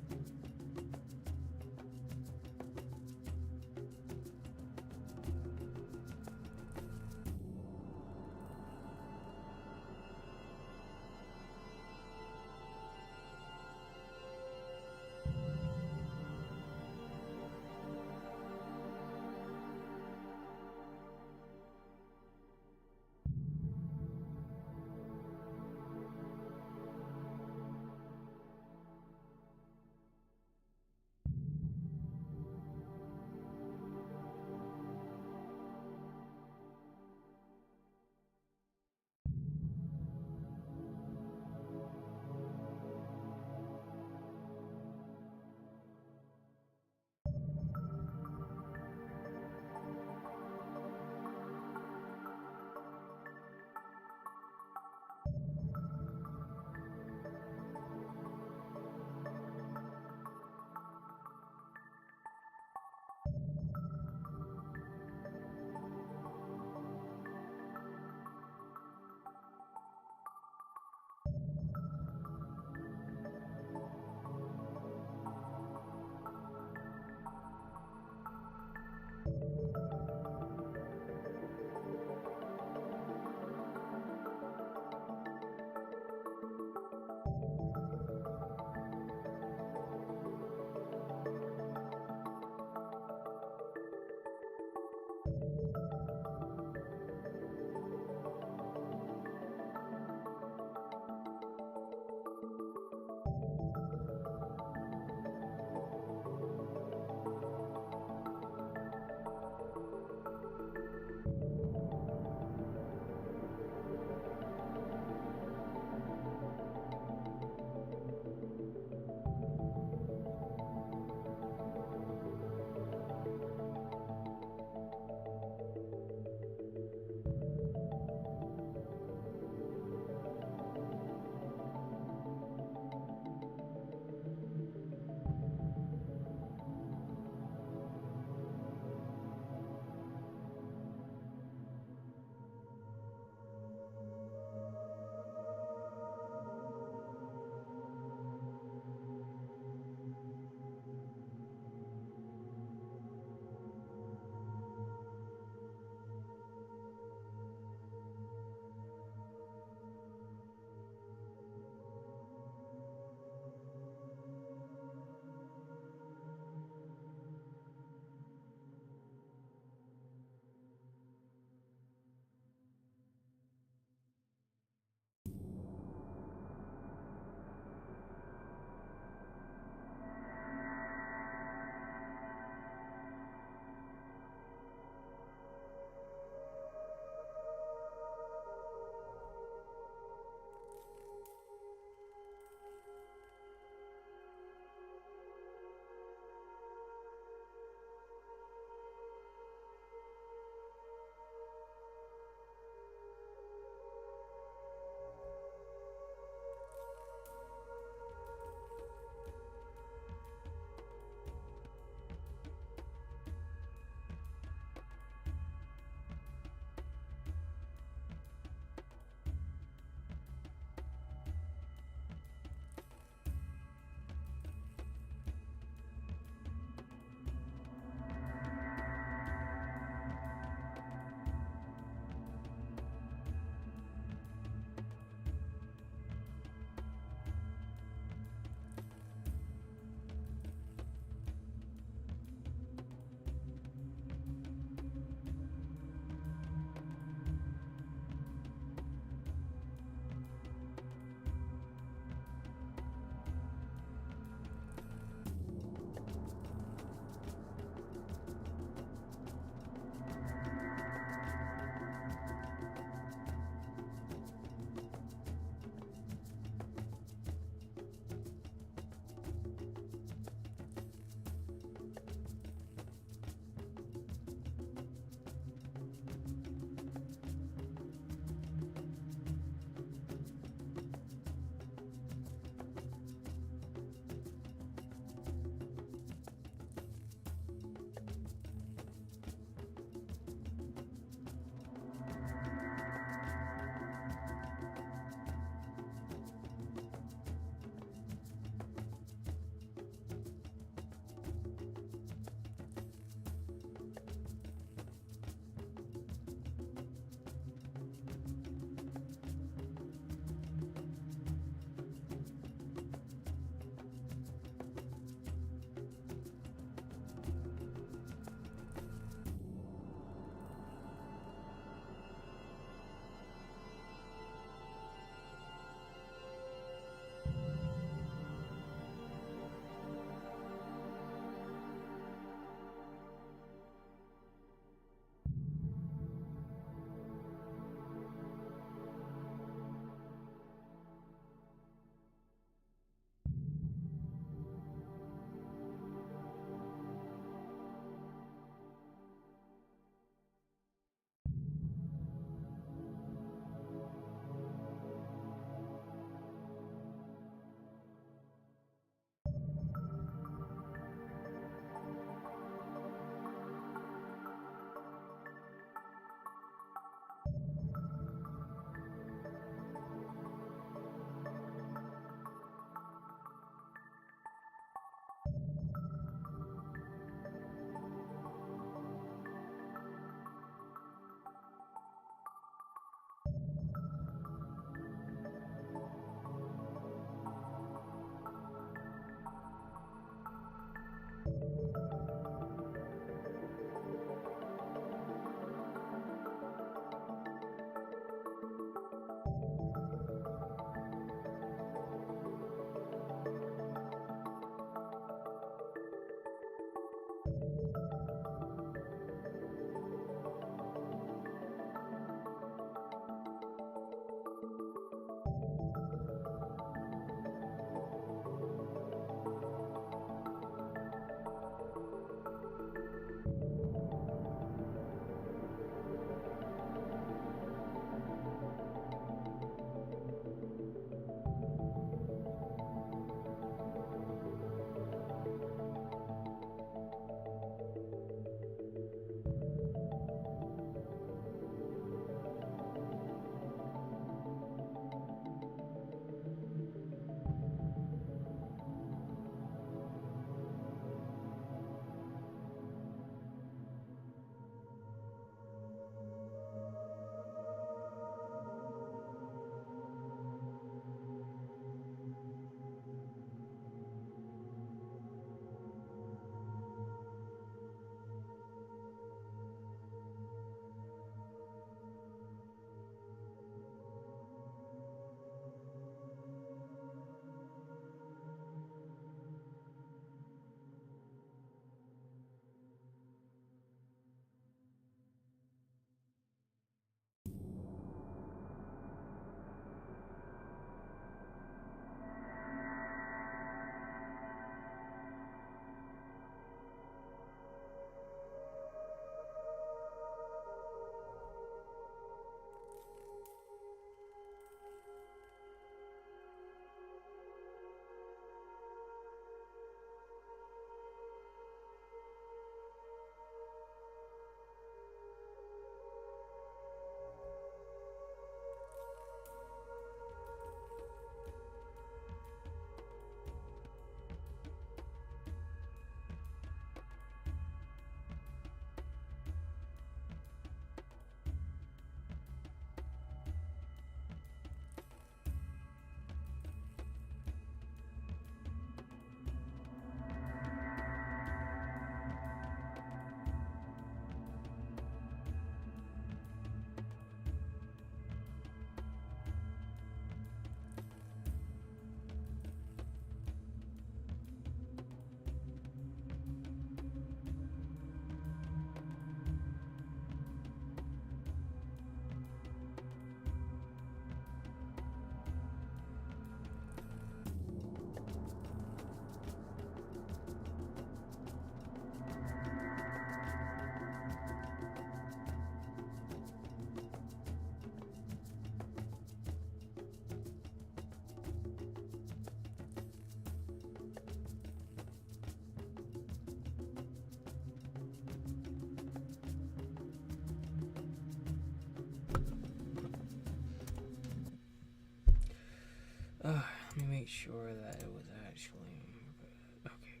Let me make sure that it was actually good. Okay,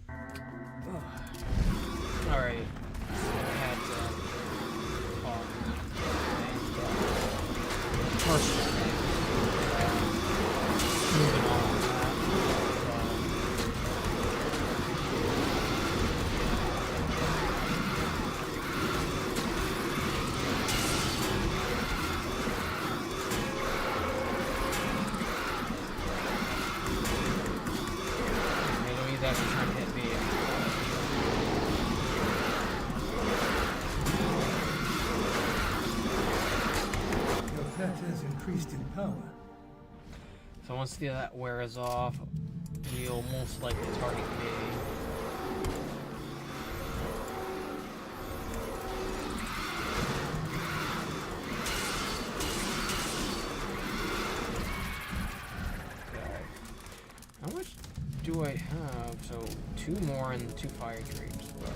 good. Alright. I had first moving on from that. He's actually trying to hit me. Your pet has increased in power. So once that wears off, he'll most likely target me. Okay. How much do I have? So 2 more and 2 fire creeps. But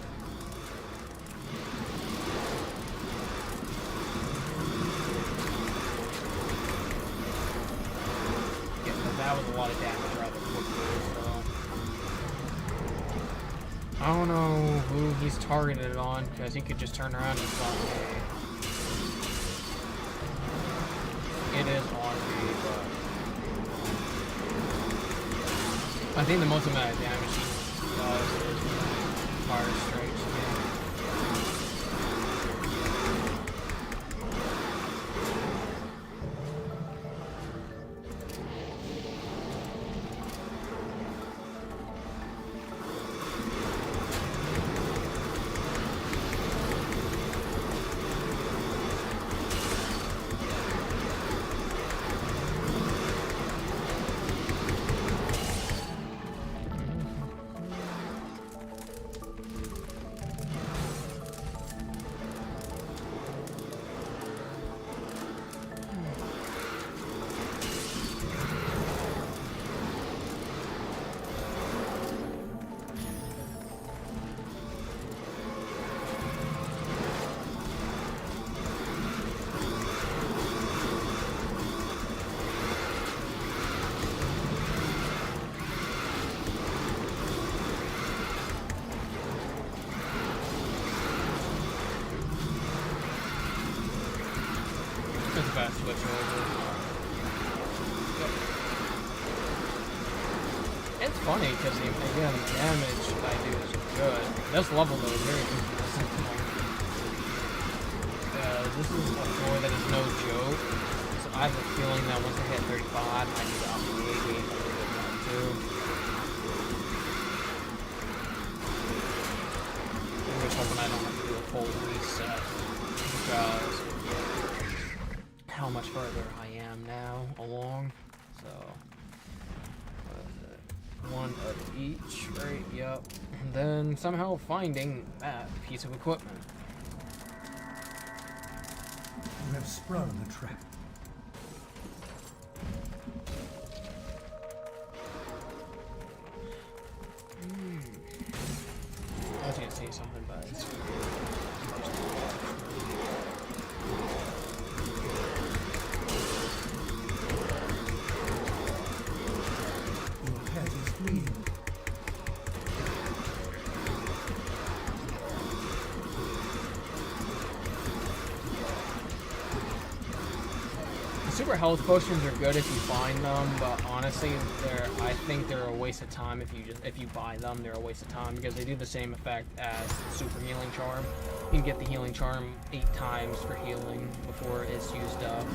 yeah, but that was a lot of damage rather quickly, so I don't know who he's targeted it on, because he could just turn around and stop me. It is on me, but I think the most amount of damage he does is fire strikes me. It's about to switch over. It's funny because again, the damage I do is good. This level though is very inconsistent. This is a floor that is no joke. So I have a feeling that once I hit 35, I need to up the A game a little bit more too. I'm just hoping I don't have to do a full reset because how much further I am now along. So what is it? 1 of each, right? Yep. And then somehow finding that piece of equipment. You have sprung the trap. I was gonna say something, but it's Your pet is fleeing. super health potions are good if you find them, but honestly, I think they're a waste of time if you buy them. They're a waste of time because they do the same effect as super healing charm. You can get the healing charm 8 times for healing before it's used up.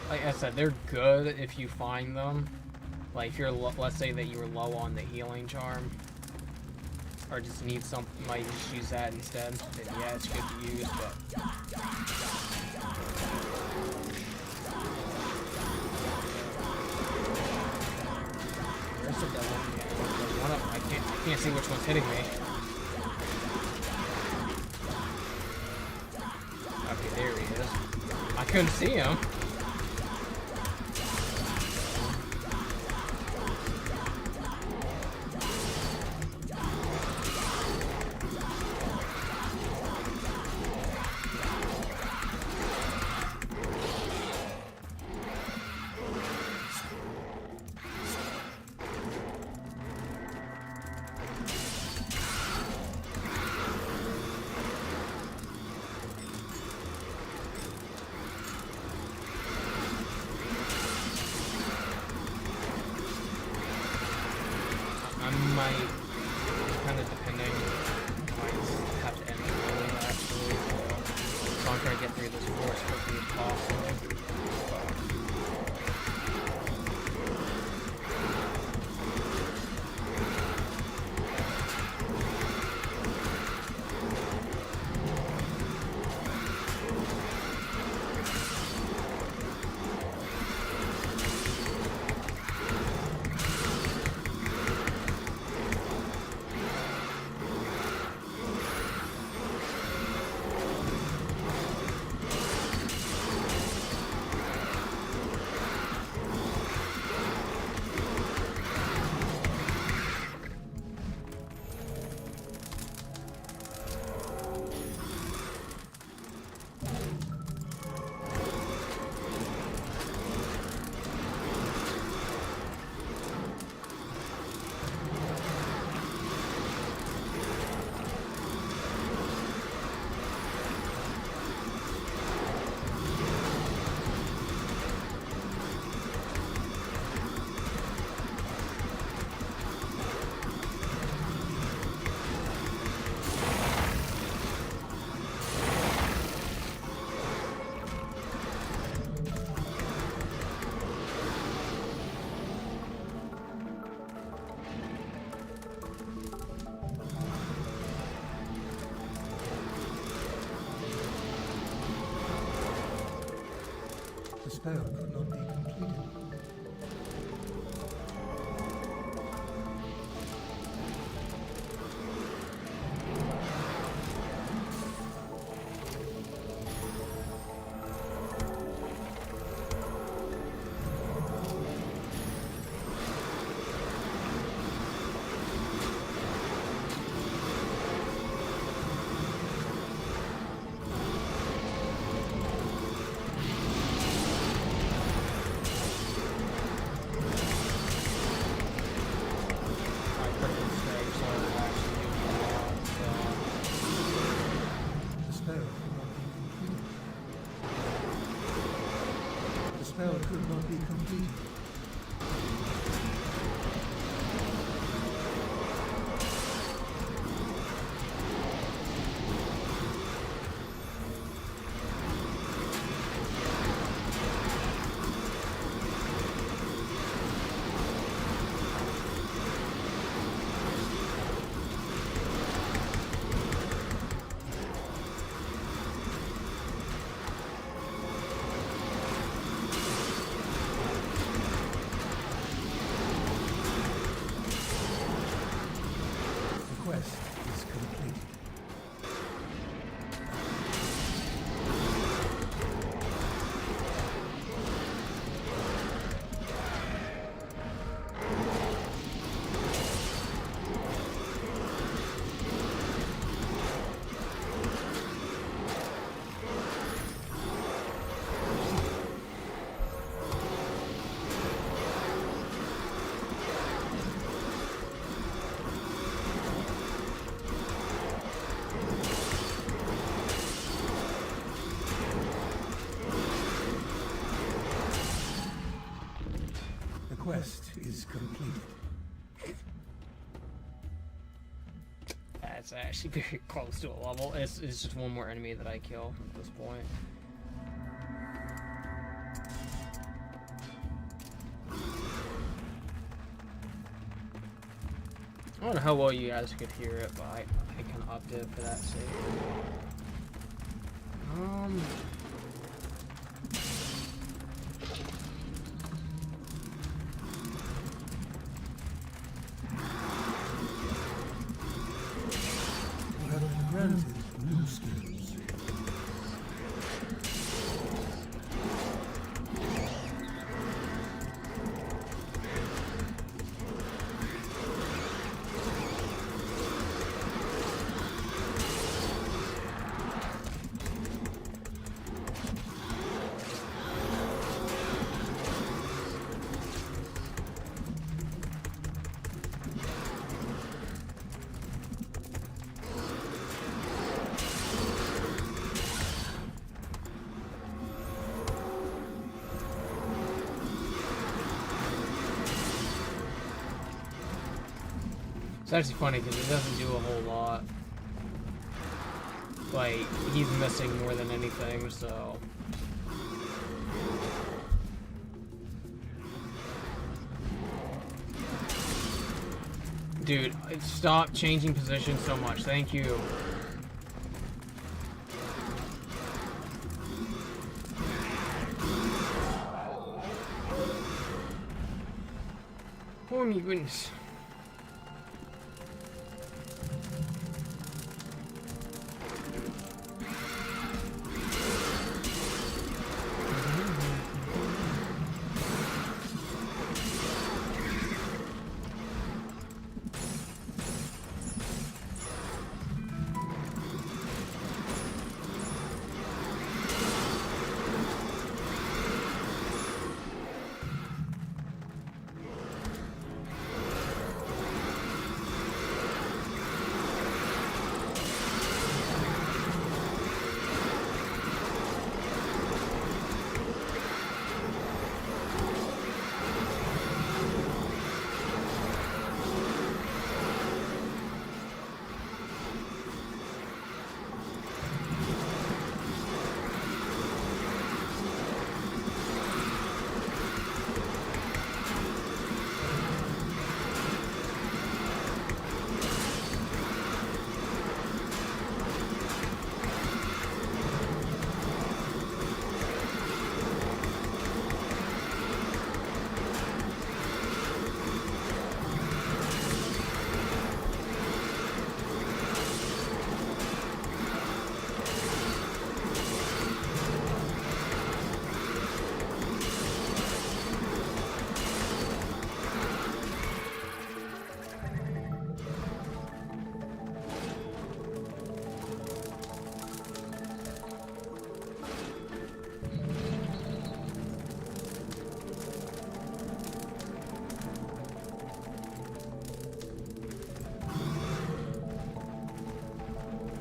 Like I said, they're good if you find them. Like if you're, let's say that you were low on the healing charm, or just need something, might just use that instead. Then yeah, it's good to use. But there's a devil. Yeah, one of them. I can't see which one's hitting me. Okay, there he is. I couldn't see him. might, kind of depending, might have to end it early actually. So I'm trying to get through this war as quickly as possible. The spell could not be completed. The spell could not be completed. The quest is complete. The quest is completed. That's actually very close to a level. It's just one more enemy that I kill at this point. I don't know how well you guys could hear it, but I kind of upped it for that sake. You have been granted new skills. It's actually funny because it doesn't do a whole lot. Like, he's missing more than anything, so... Dude, stop changing position so much. Thank you. Oh my goodness.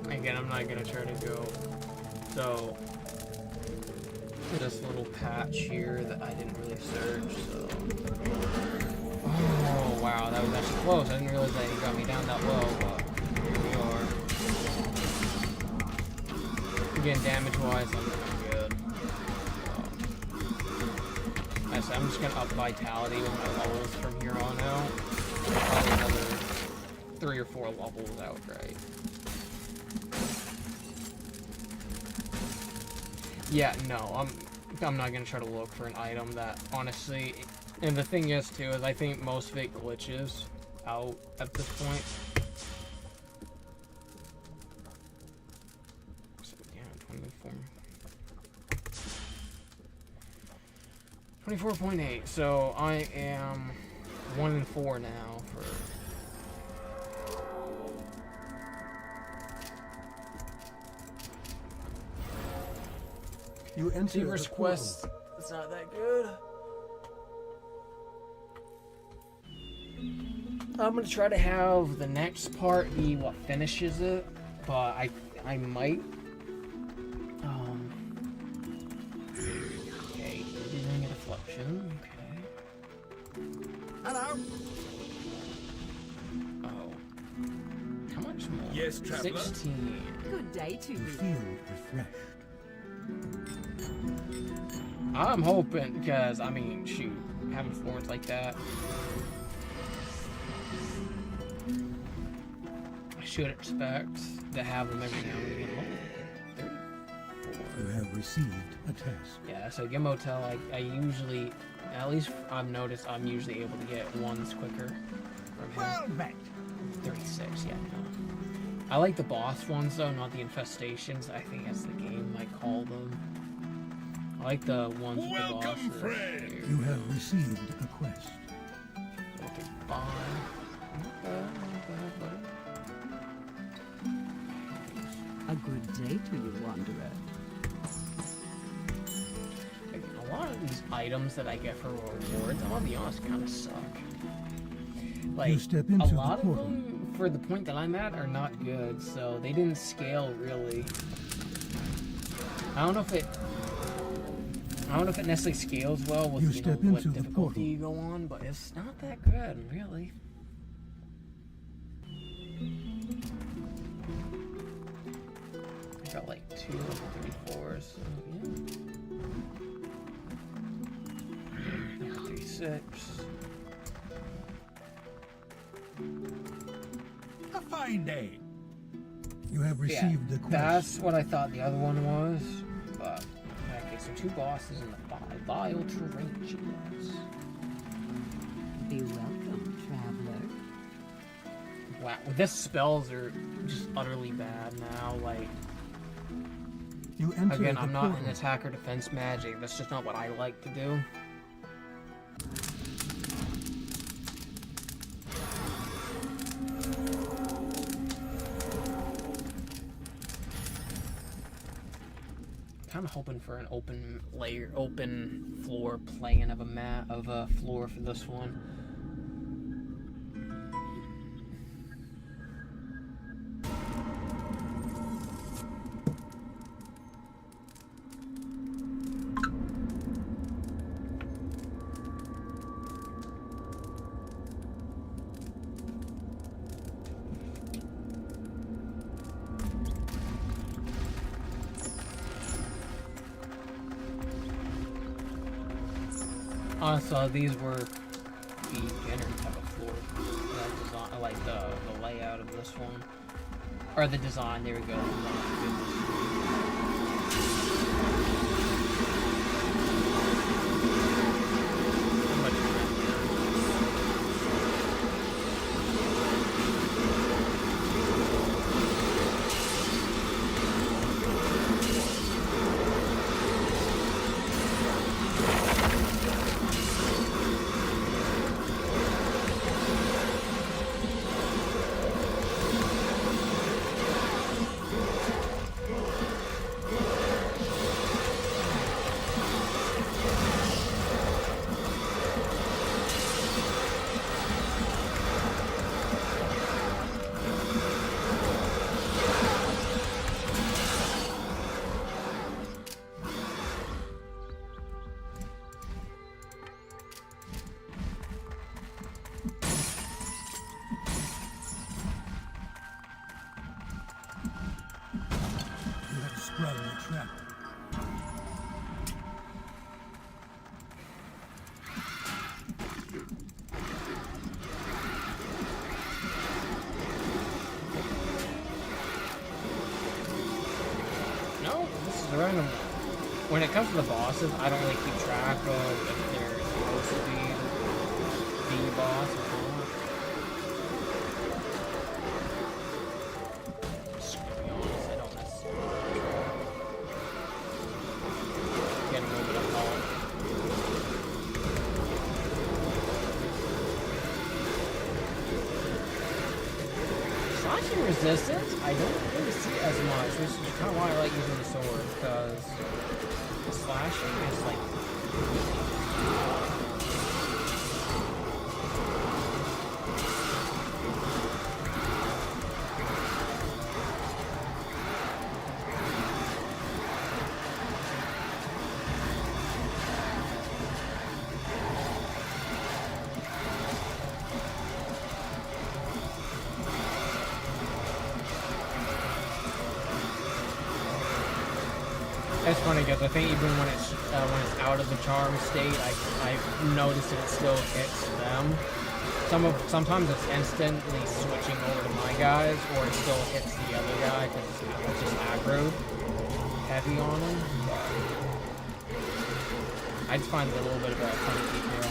Again, I'm not gonna try to go. So, this little patch here that I didn't really search, so. Oh, wow, that was actually close. I didn't realize that he got me down that low, but here we are. Again, damage-wise, I'm looking good. So, I said, I'm just gonna up vitality with my levels from here on out. Probably another 3 or 4 levels outright. Yeah, no, I'm not gonna try to look for an item that honestly, and the thing is too, is I think most of it glitches out at this point. So, yeah, 24.8. So I am 1 and 4 now for. You enter Seaver's the portal. Quest. It's not that good. I'm gonna try to have the next part be what finishes it, but I might. Okay, doing a deflection. Okay. Hello. Oh. How much more? Yes, traveller. 16. Good day to You you. feel refreshed. I'm hoping, because, I mean, shoot, having Florence like that. I should expect to have them every now and again. Oh, 34. You have received a task. Yeah, so Gimotel, I usually, at least I've noticed I'm usually able to get ones quicker from him. Well met. 36, yeah, no. I like the boss ones though, not the infestations. I think as the game might call them. I like the ones with the Welcome, bosses. friend. Dude. You have received a quest. Okay, fine. A good day to you, Wanderer. A lot of these items that I get for rewards, I'm gonna be honest, kind of suck. Like, step a into lot the of portal. them, for the point that I'm at, are not good, so they didn't scale really. I don't know if it necessarily scales well with You you know, step what into the difficulty portal. you go on, but it's not that good, really. got like 2, 3 4s. So, yeah. 3 6. A fine day. You have received the quest. That's what I thought the other one was. But okay, so 2 bosses in the vile tarantulas. Be welcome, traveler. Wow, this spells are just utterly bad now. Like, You enter again, the I'm not portal. an attack or defense magic. That's just not what I like to do. Kind of hoping for an open floor plan of a floor for this one. So these were beginner type of floor. I like the layout of this one. Or the design, there we go. Sprung the trap. No, this is random. When it comes to the bosses, I don't really keep track of if they're supposed to be the boss or not. Just to be honest, I don't necessarily keep track. Getting a little bit of help. Slashing resistance, I don't really see as much, which is kind of why I like using the sword, because the slashing is like... It's funny because I think even when it's out of the charm state, I've noticed that it still hits them. Sometimes it's instantly switching over to my guys, or it still hits the other guy because it's just aggroed heavy on him. But I just find it a little bit of a funny detail.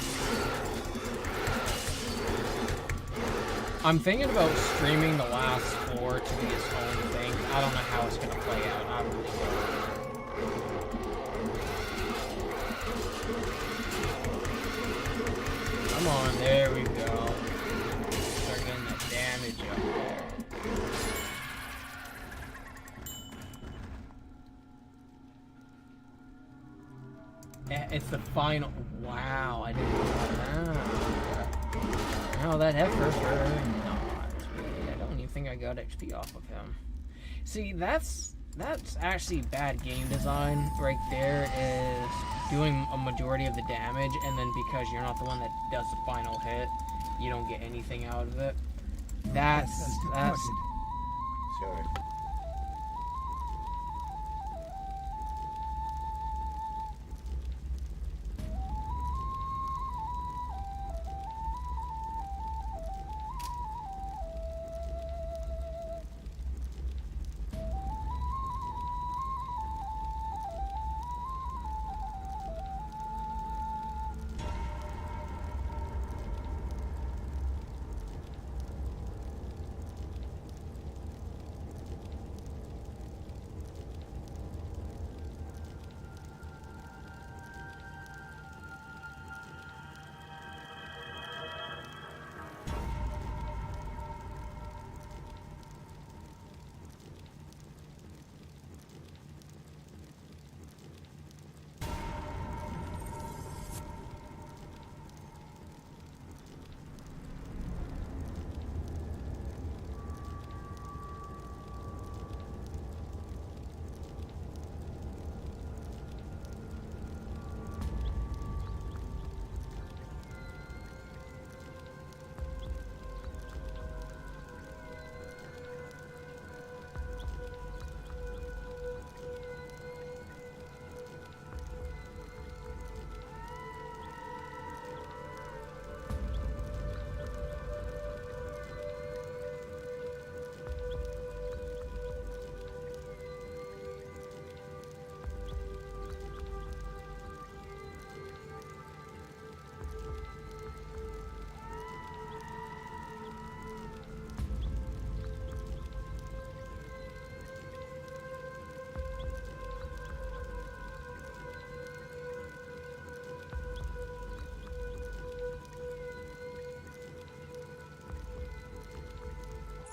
I'm thinking about streaming the last floor to be its own thing. I don't know how it's gonna play out. I really don't. Come on, there we go. Start getting that damage up there. It's the final. Wow, I didn't know that. No, that effort for not. Really, I don't even think I got XP off of him. See, that's actually bad game design right there, is doing a majority of the damage, and then because you're not the one that does the final hit, you don't get anything out of it. That's Sorry.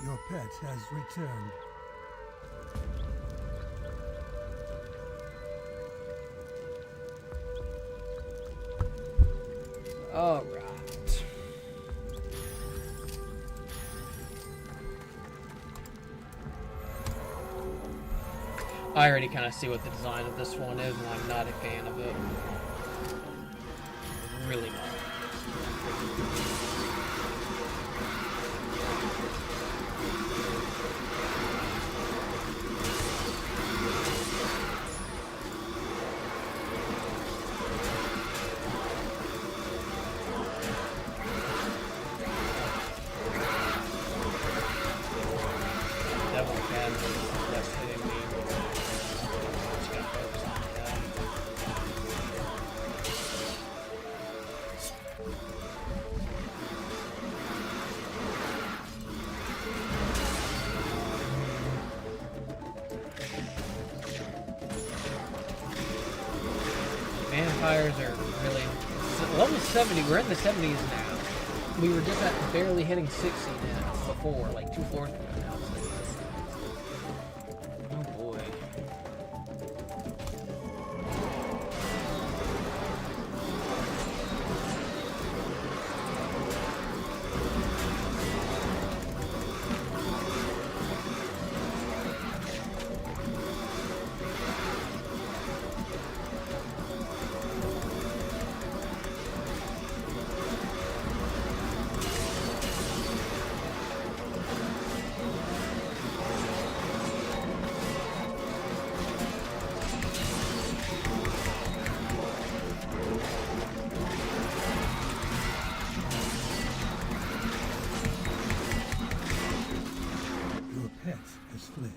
Your pet has returned. All right. I already kind of see what the design of this one is, and I'm not a fan of it. Really not. Devil can that's hitting me. Just gotta focus on that. Vampires are really level 70. We're in the 70s now. We were just at barely hitting 60 now before, like 2 floors ago now. Oh boy. Your pet has fled.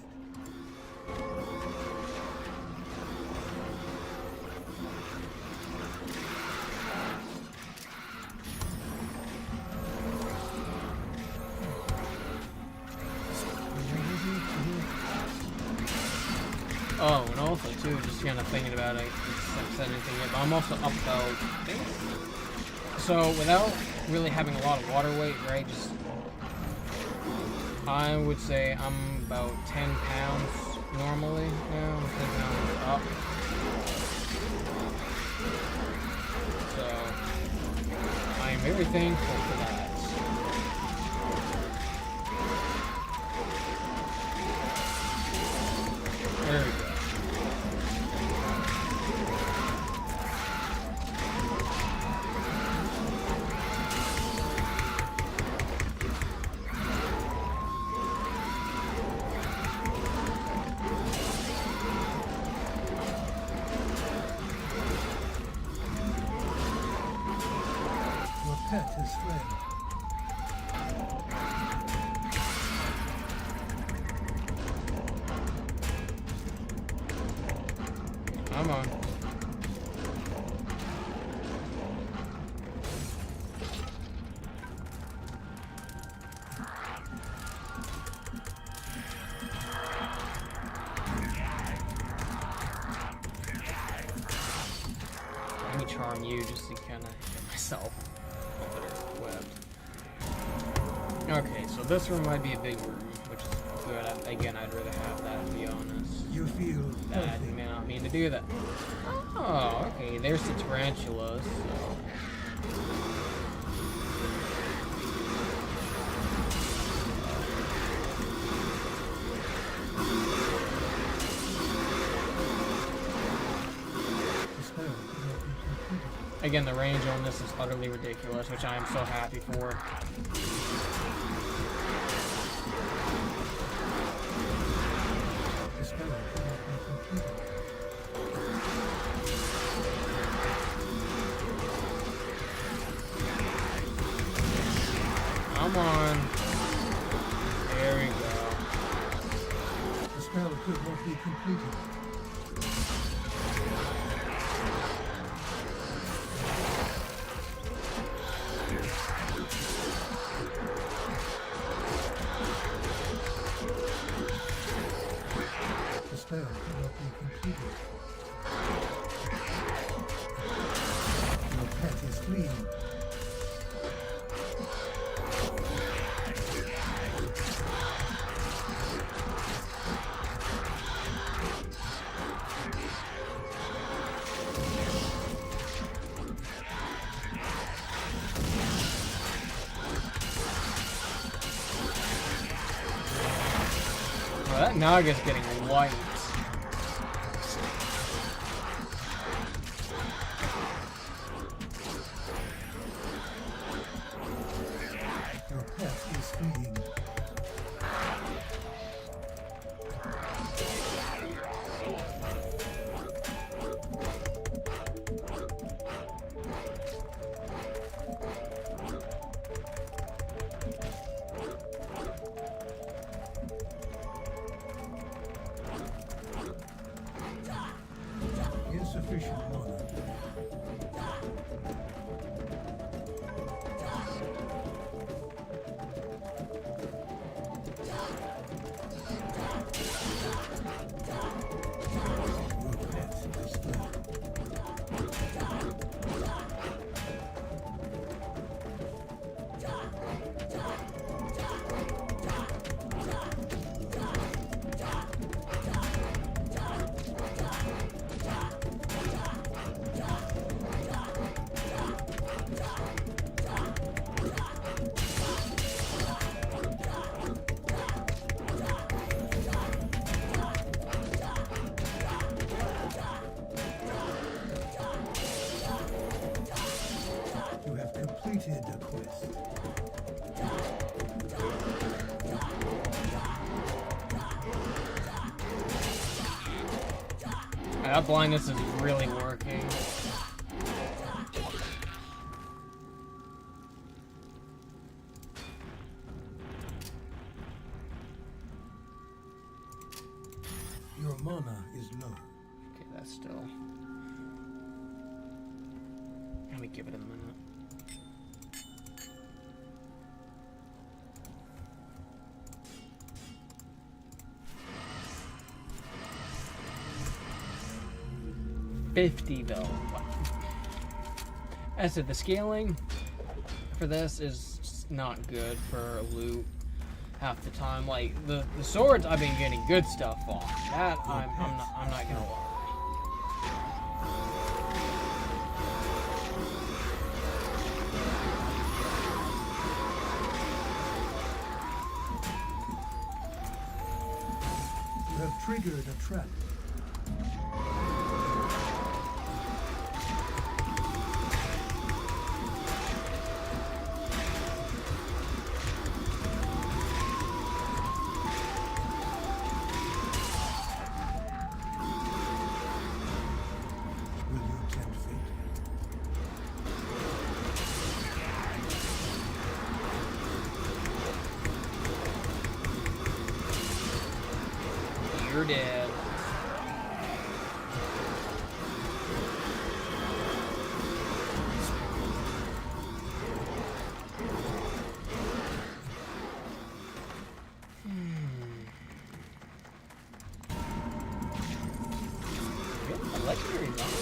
Oh, and also too, just kind of thinking about it, I said anything yet, but I'm also up about, I think, so without really having a lot of water weight, right, just, I would say I'm about 10 pounds normally now, 10 pounds up, so, I am very thankful for that. There we go. Your pet has fled. Come on. Let me charm you just to kind of get myself a little equipped. Okay, so this room might be a big room, which is good. Again, I'd rather have that, to be honest. You feel I healthy. may not mean to do that. Oh, okay, there's the tarantulas. So. The spell cannot be completed. Again, the range on this is utterly ridiculous, which I am so happy for. The spell cannot be completed. Come on. There we go. The spell could not be completed. The spell cannot be completed. Your pet is fleeing. Well, that Naga's getting light. Your pet is feeding. Insufficient mana. Your pet is dead. You have completed the quest. That blindness is really working. Your mana is low. Okay, that's still. Let me give it a minute. $50 though. As I said, the scaling for this is not good for loot half the time. Like the swords, I've been getting good stuff on. That I'm not gonna lie. You have triggered a trap. Will you tempt fate? You're dead. Legendary knight.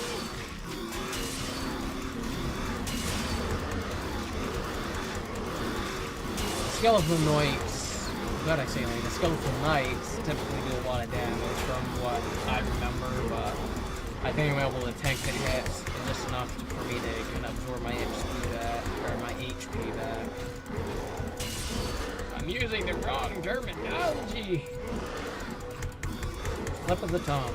Skeleton knights. God, I say like the skeleton knights typically do a lot of damage from what I remember, but I think I'm able to tank the hits just enough for me to kind of absorb my HP back or my HP back. I'm using the wrong terminology. Slip of the tongue.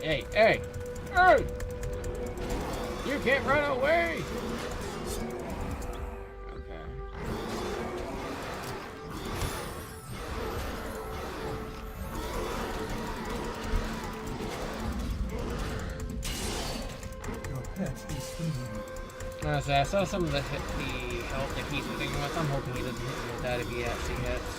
Hey, hey, hey! You can't run away! Okay. Your pet is feeding. So I saw some of the health that he's hitting with. I'm hoping he doesn't hit me with that if he actually hits.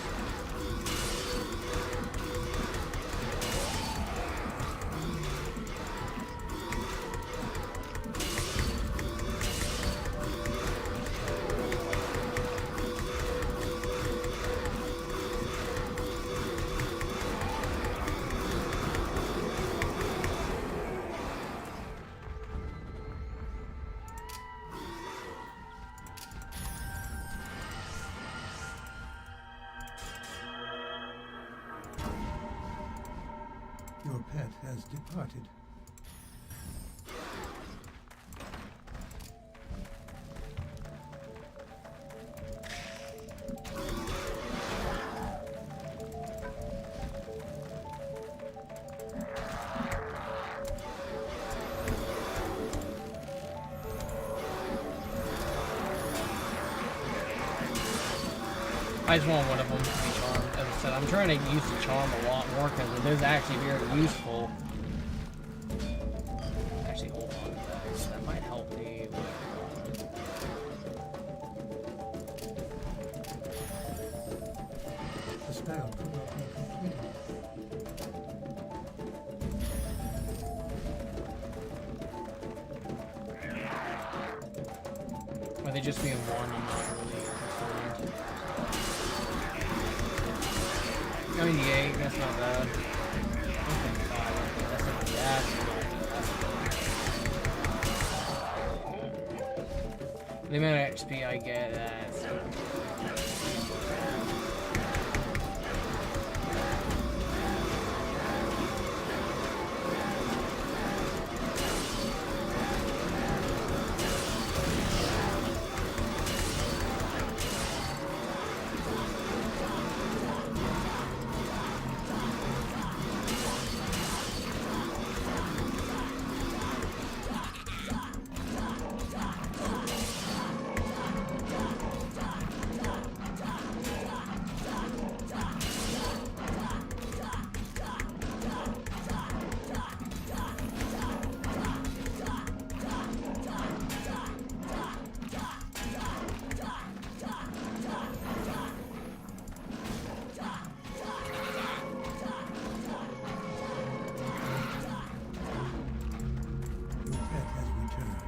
Your pet has departed. I just want one of them to be charmed. As I said, I'm trying to use the charm a lot more because it is actually very useful. Actually, hold on, guys. That might help me with. The spell could not be completed. Are they just being one? I'm not really concerned. 98, that's not bad. Okay, 5, that's not bad. The amount of XP I get, that's... Your pet has returned.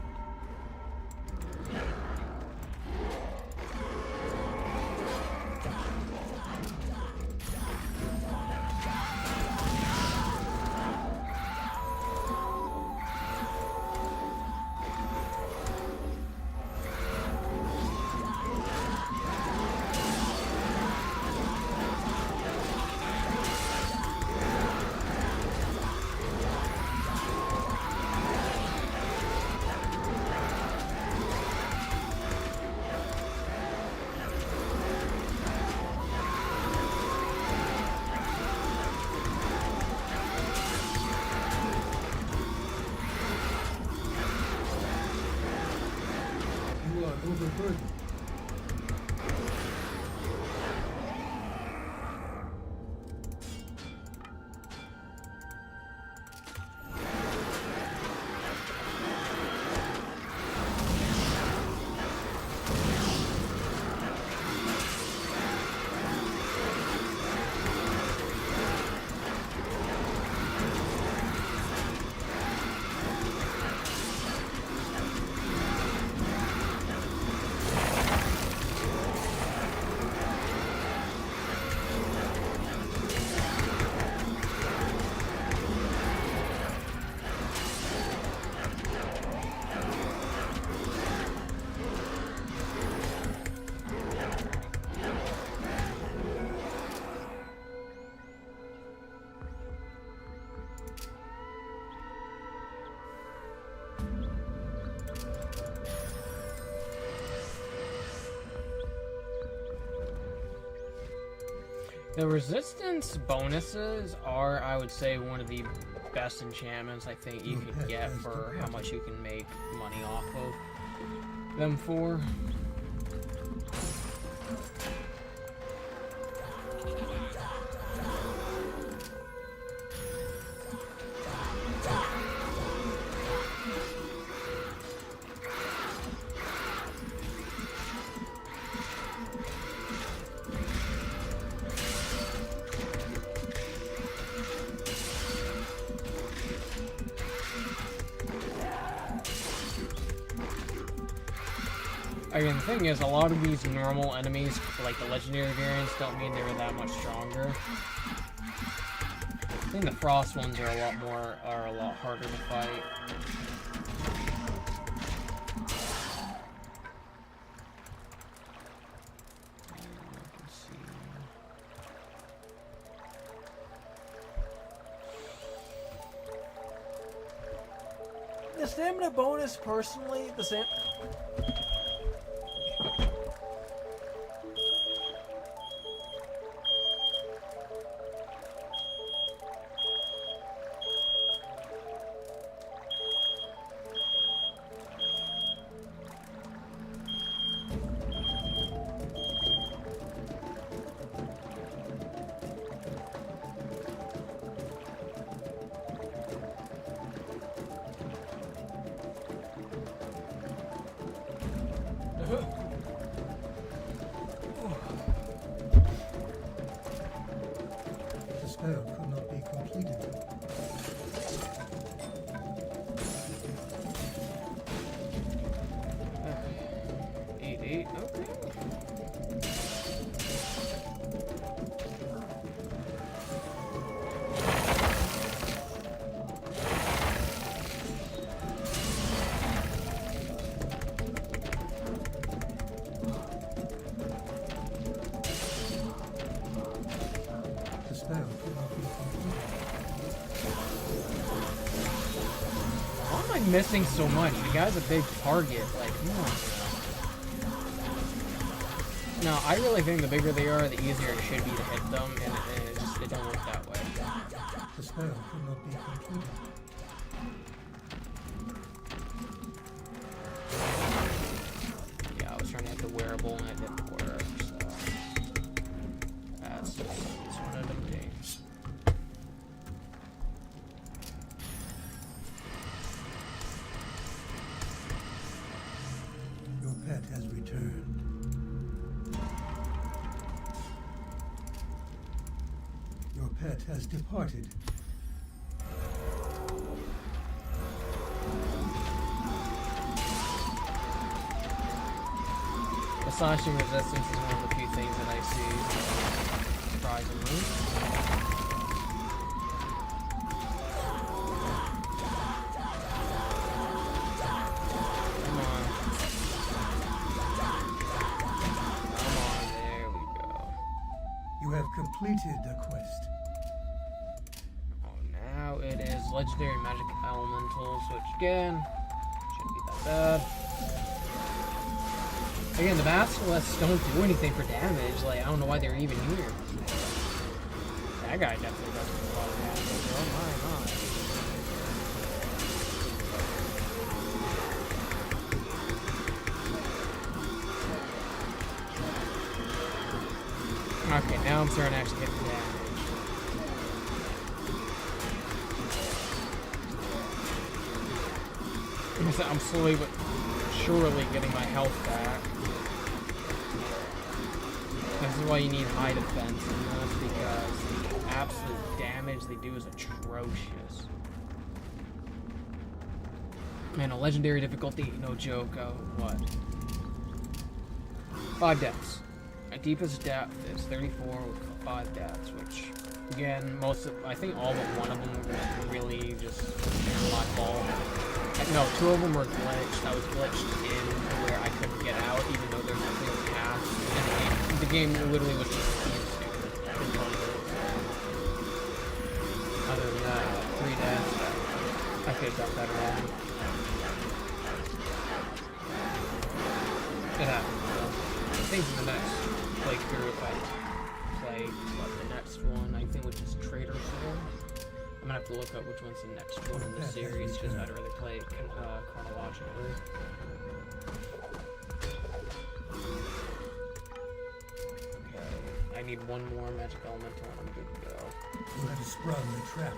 You are overburdened. The resistance bonuses are, I would say, one of the best enchantments I think you could get for how much you can make money off of them for. Again, the thing is, a lot of these normal enemies, like the legendary variants, don't mean they're that much stronger. I think the frost ones are a lot harder to fight. The stamina bonus, personally, the same. Sweet. Okay. The spell cannot be completed. Why am I missing so much? The guy's a big target. Like, come on. No, I really think the bigger they are, the easier it should be to hit them, and it don't work that way. The spell cannot be completed. Yeah, I was trying to hit the wearable and it didn't work, so that's one of them things. Your pet has returned. Your pet has departed. The slashing resistance is one of the few things that I see, surprisingly. Come on. Come on, there we go. You have completed the quest. Oh, now it is legendary magic elementals, which again, shouldn't be that bad. Again, the Basilisk don't do anything for damage. Like, I don't know why they're even here. That guy definitely doesn't do a lot of damage. Oh my god. Okay, now I'm starting to actually get the damage. I'm slowly but surely getting my health back. This is why you need high defense in this, because the absolute damage they do is atrocious. Man, a legendary difficulty, no joke. What? 5 deaths. My deepest depth is 34 with 5 deaths, which, again, I think all but one of them were really just my fault. No, 2 of them were glitched. I was glitched in where I couldn't get out, even though there's a clear path. And the game literally was just being stupid. Other than that, 3 deaths. I could have done better at it. It happened. I think the next playthrough, if I play the next one, I think which is Trader Soul. I'm gonna have to look up which one's the next one in the series, because I'd rather play it chronologically. Okay, I need one more magic elemental and I'm good to go. You have sprung the trap.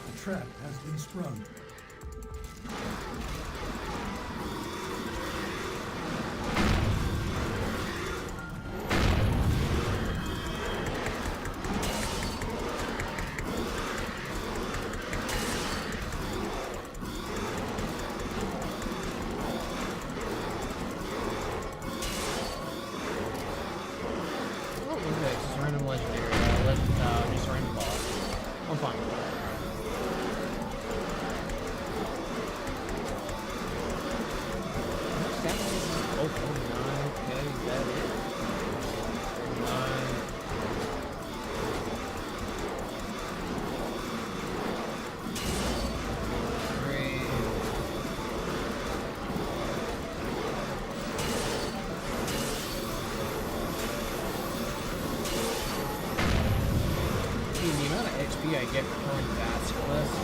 The trap has been sprung. I get killing Basilisk.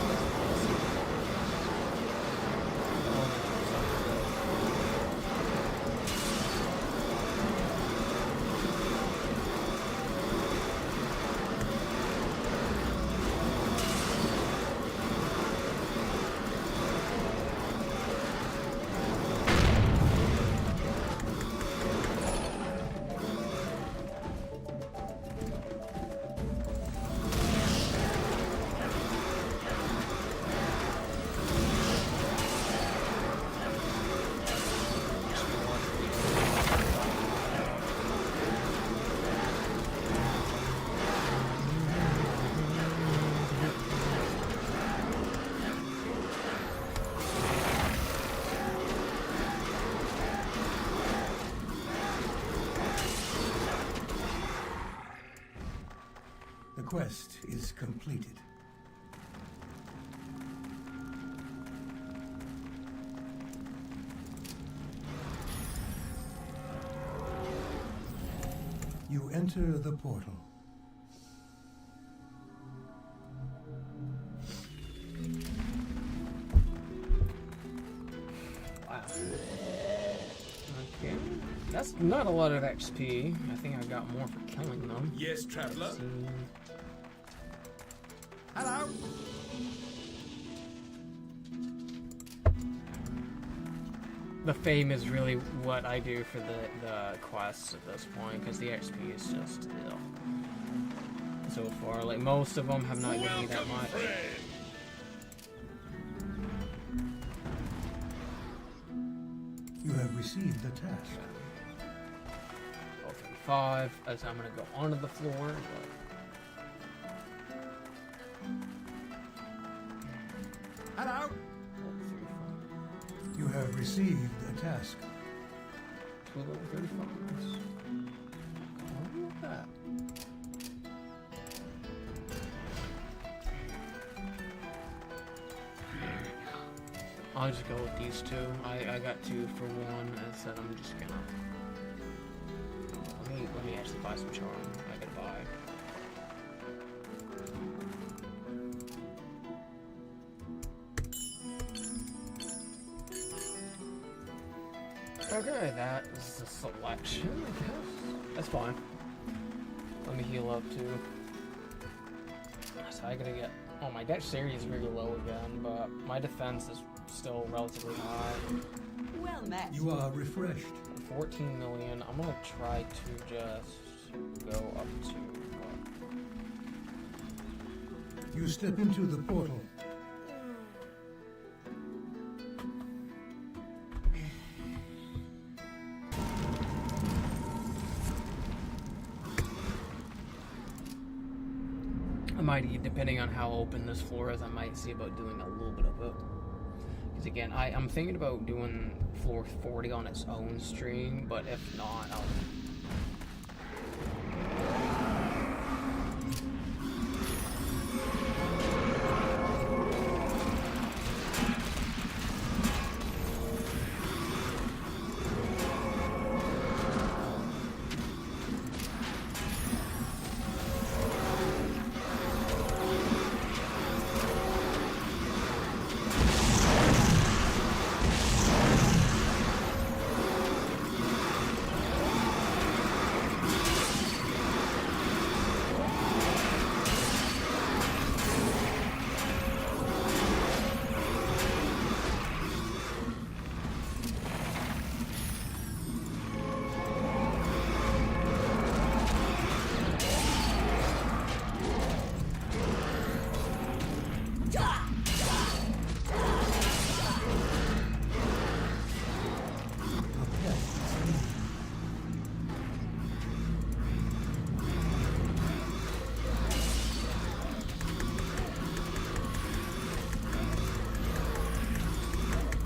quest is completed. You enter the portal. Wow. Okay. That's not a lot of XP. I think I got more for killing them. Yes, traveler. See. Hello. The fame is really what I do for the quests at this point, because the XP is just so far. Like, most of them have not given me that much. You have received the task. 35, as I'm gonna go onto the floor, Hello. You have received a task. but 2 level 35s. Go on with that. I'll just go with these two. I got 2 for 1, and so I'm just gonna let me actually buy some charm. I gotta buy. Okay, that is the selection, I guess. That's fine. Let me heal up too. So I gotta get. Oh, my dexterity is really low again, but my defense is still relatively high. Well met. You are refreshed. 14 million. I'm gonna try to just go up to. You step into the portal. I might, depending on how open this floor is, I might see about doing a little bit of it. Because again, I'm thinking about doing floor 40 on its own stream, but if not, I'll.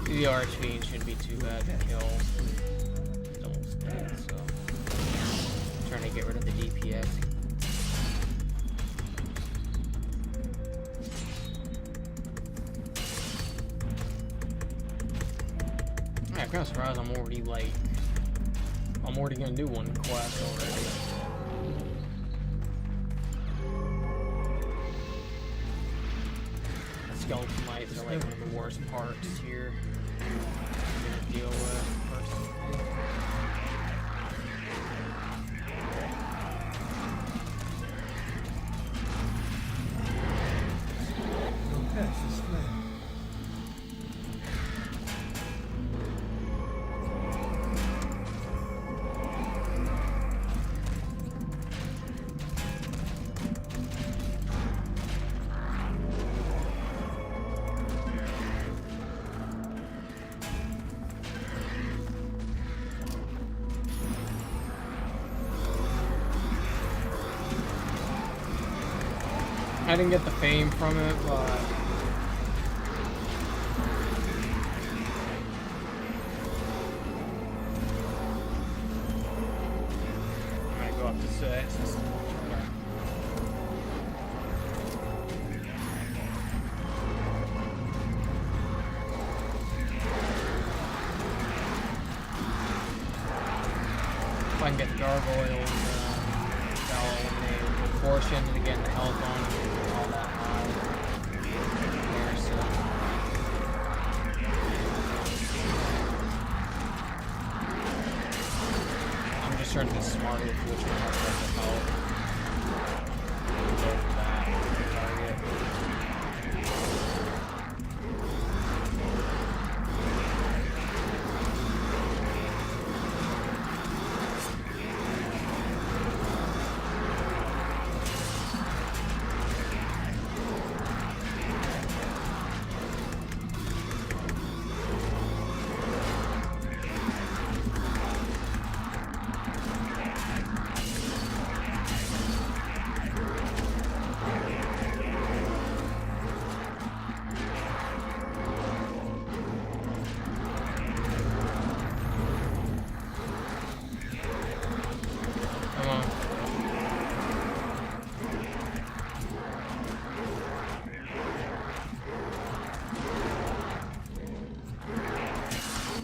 The Archfiend shouldn't be too bad to kill. He's almost dead, so. I'm trying to get rid of the DPS. Yeah, I'm kind of surprised I'm already gonna do one quest already. Skeleton mites are like one of the worst parts here. I'm gonna deal with personally. Your pet is fled. I didn't get the fame from it, but I might go up to 6. gargoyles fell eliminated the portion and again the health on all that high. There's I'm just trying to be smart with which one has the health. Go for that target.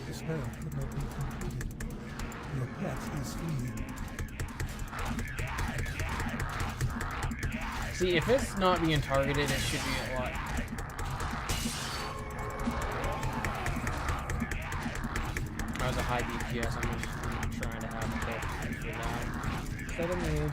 The spell could not be completed. Your pet is fleeing. See, if it's not being targeted, it should be a lot. That was a high DPS. I'm just trying to have it for now. Instead of me.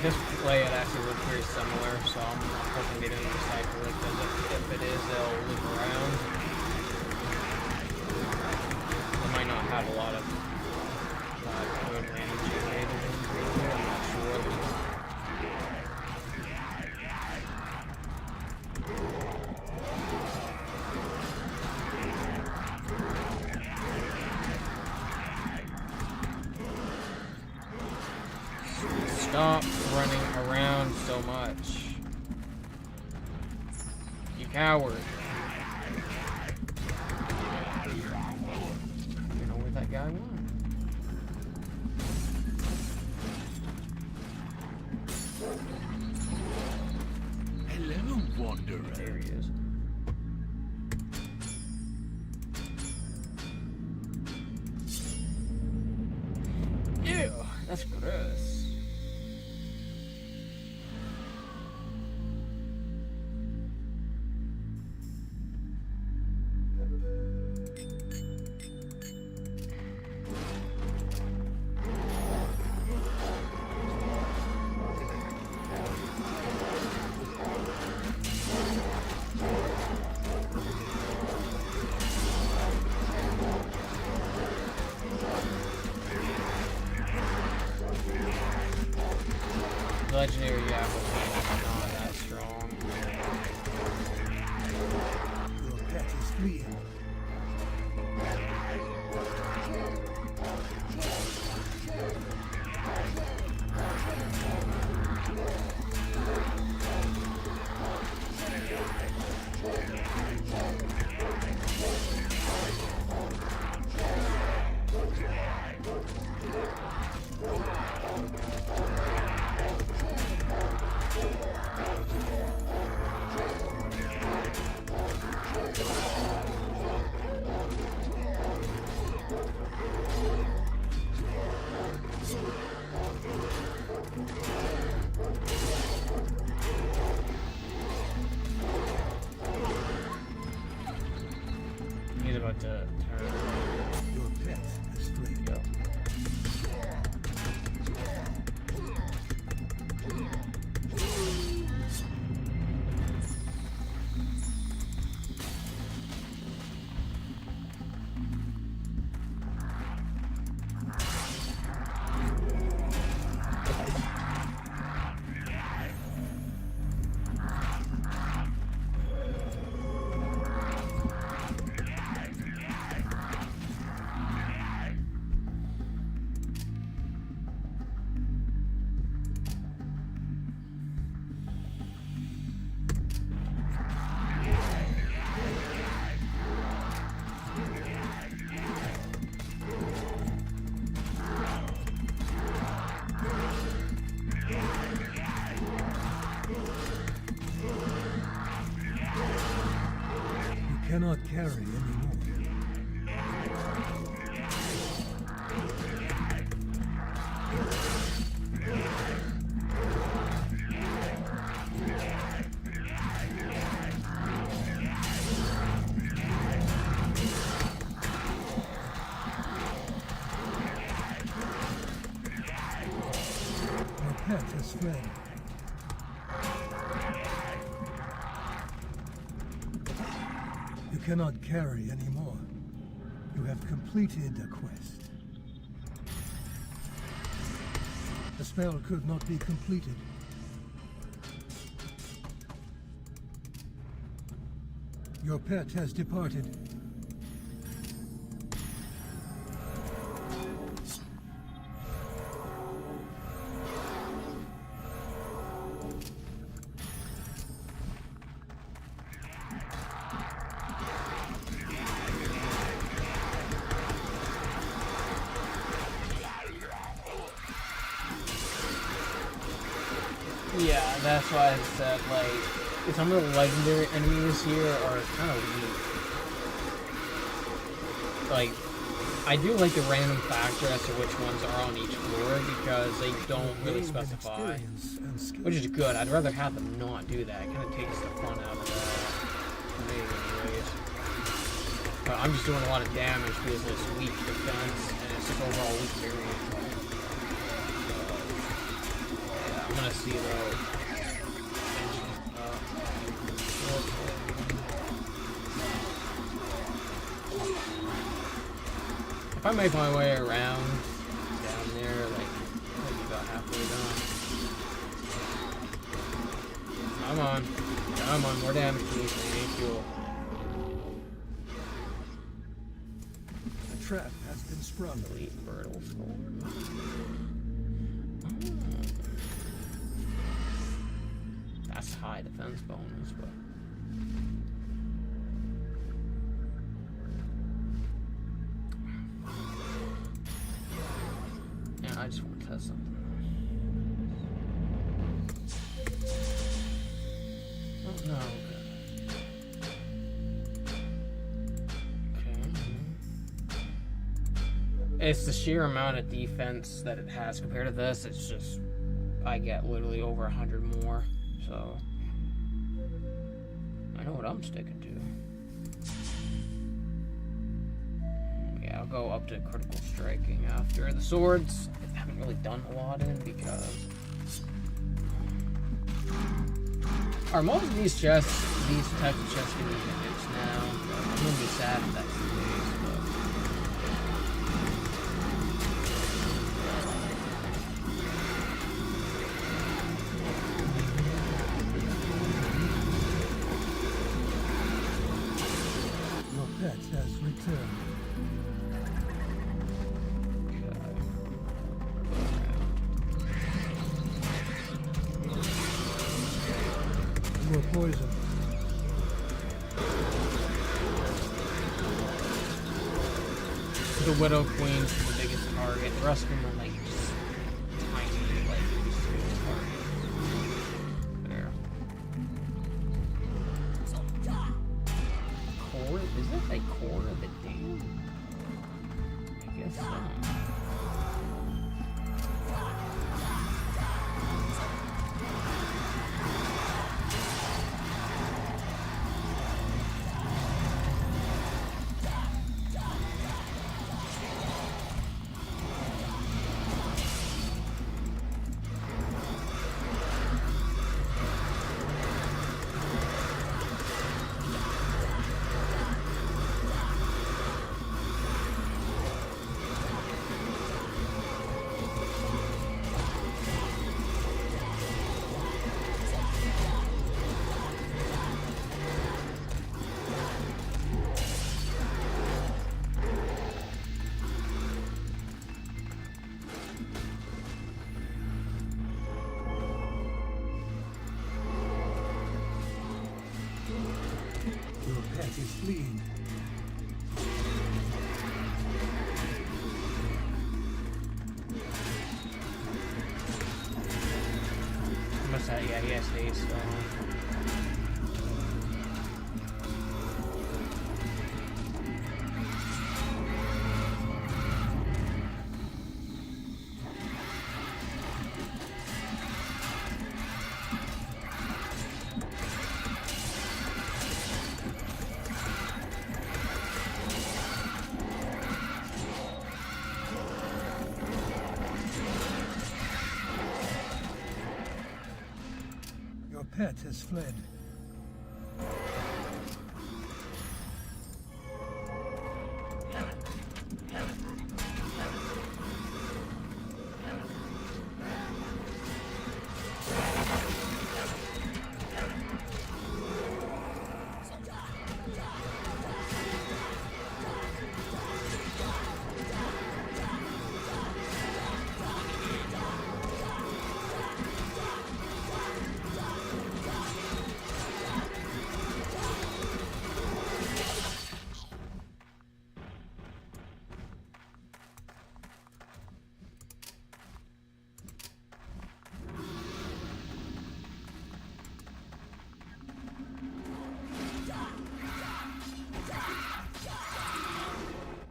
This play it actually looks very similar, so I'm hoping they don't decipher it, because if it is, they'll loop around. They might not have a lot of code random generated in here, I'm not sure. Stop running around so much. You coward. You know where that guy went. Hello, Wanderer. There he is. Ew, that's gross. Legendary application is not that strong. Your pet is fleeing. He's about to turn. Your pet is fleeing. Go. cannot carry anymore. Your pet has fled. You cannot carry anymore. You have completed a quest. The spell could not be completed. Your pet has departed. Yeah, that's why I said, like, some of the legendary enemies here are kind of weak. Like, I do like the random factor as to which ones are on each floor because they don't really specify. Which is good. I'd rather have them not do that. It kind of takes the fun out of that. For me, anyways. But I'm just doing a lot of damage because it's weak defense and it's just overall weak variant. I'm gonna see though. If I make my way around down there, like maybe about halfway done. Come on, more damage, please. Thank you. A trap has been sprung. Elite Brittle Sword. That's high defense bonus, but yeah, I just want to test something. Oh no. Okay. It's the sheer amount of defense that it has compared to this. It's just I get literally over 100 more. So, I know what I'm sticking to. Yeah, I'll go up to critical striking after. The swords, I haven't really done a lot in because... Are most of these chests, these types of chests going to be fixed now? I'm going to be sad if that's the case, but... Pet has returned. You are poisoned. The Widow Queen's the biggest target. The rest of them are like just tiny, like small targets. There. Core? Is that like core of the dam? I guess so. Your pet is fleeing. Must have, yeah, he has haste. pet has fled.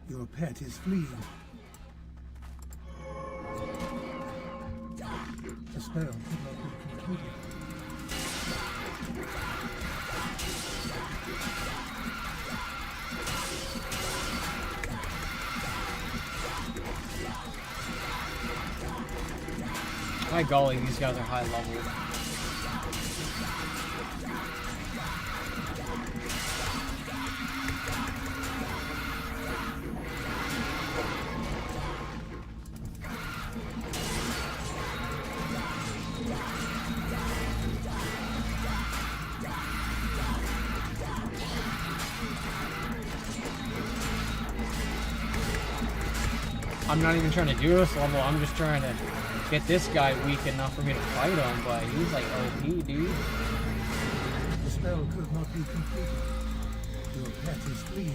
Your pet is fleeing. The spell could not be completed. My golly, these guys are high level. I'm not even trying to do this level, I'm just trying to get this guy weak enough for me to fight him, but he's like OP, dude. The spell could not be completed. Your pet is fleeing.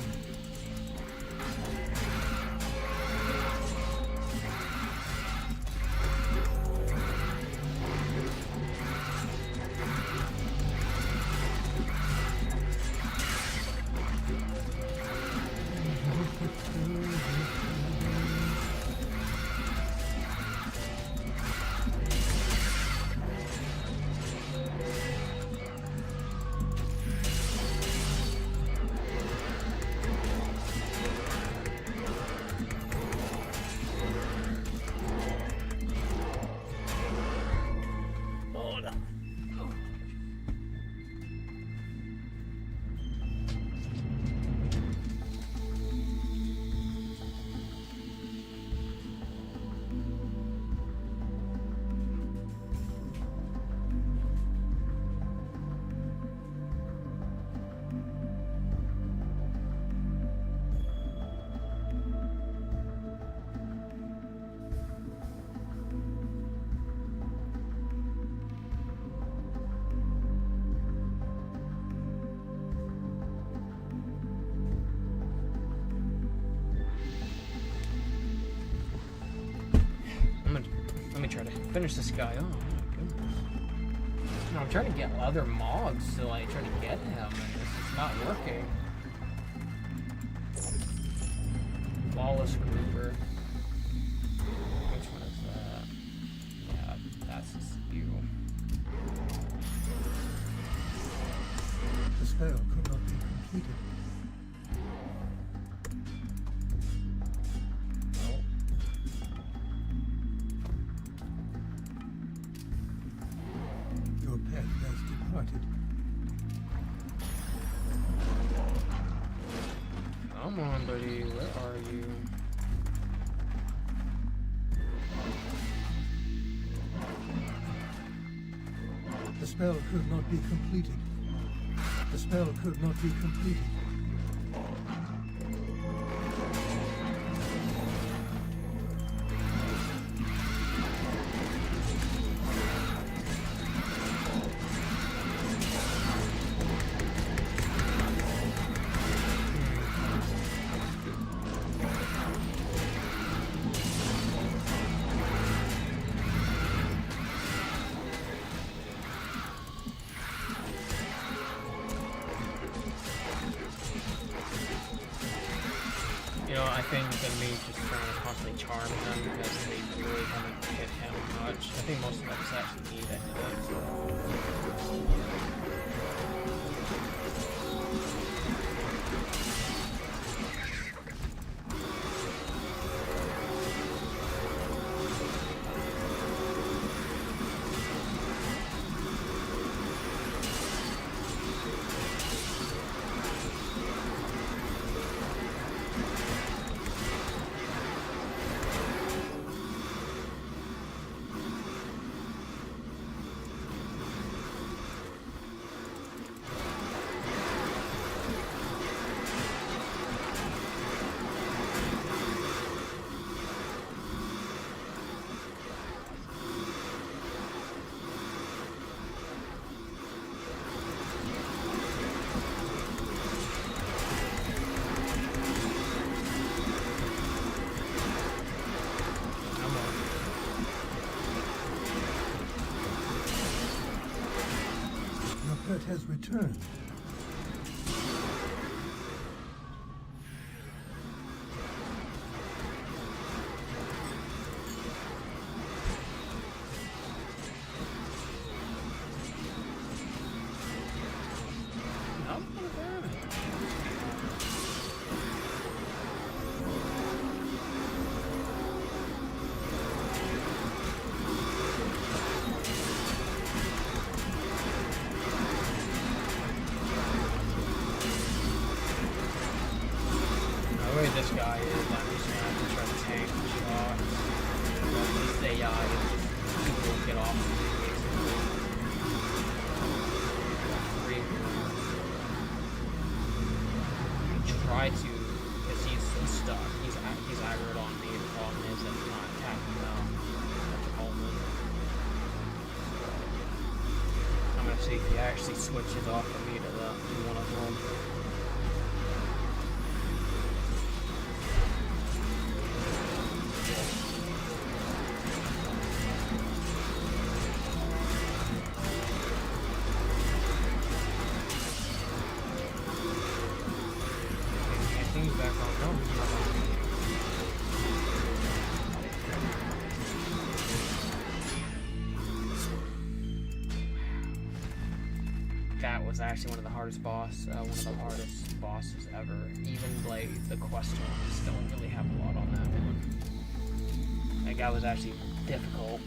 Let me try to finish this guy. Oh my goodness. No, I'm trying to get other mods to like try to get him, and it's not working. Flawless Grouper. Which one is that? Yeah, that's you. The spell could not be completed. Your pet has departed. Come on, buddy. Where are you? The spell could not be completed. The spell could not be completed. You know, I think the me just trying to constantly charm them because they really haven't hit him much. I think most of them just actually need a hit. has returned. The way this guy is, I'm just gonna have to try to tank the shots. But this AI is just people get off of me, basically. Three girls. I try to, because he's stuck. He's aggroed on me. The problem is that he's not attacking now at the moment. So, I'm gonna see if he actually switches off of me to one of them. Things back on. No, he's not on. That was actually one of the hardest bosses ever. Even like the quest ones don't really have a lot on that one. That guy was actually difficult.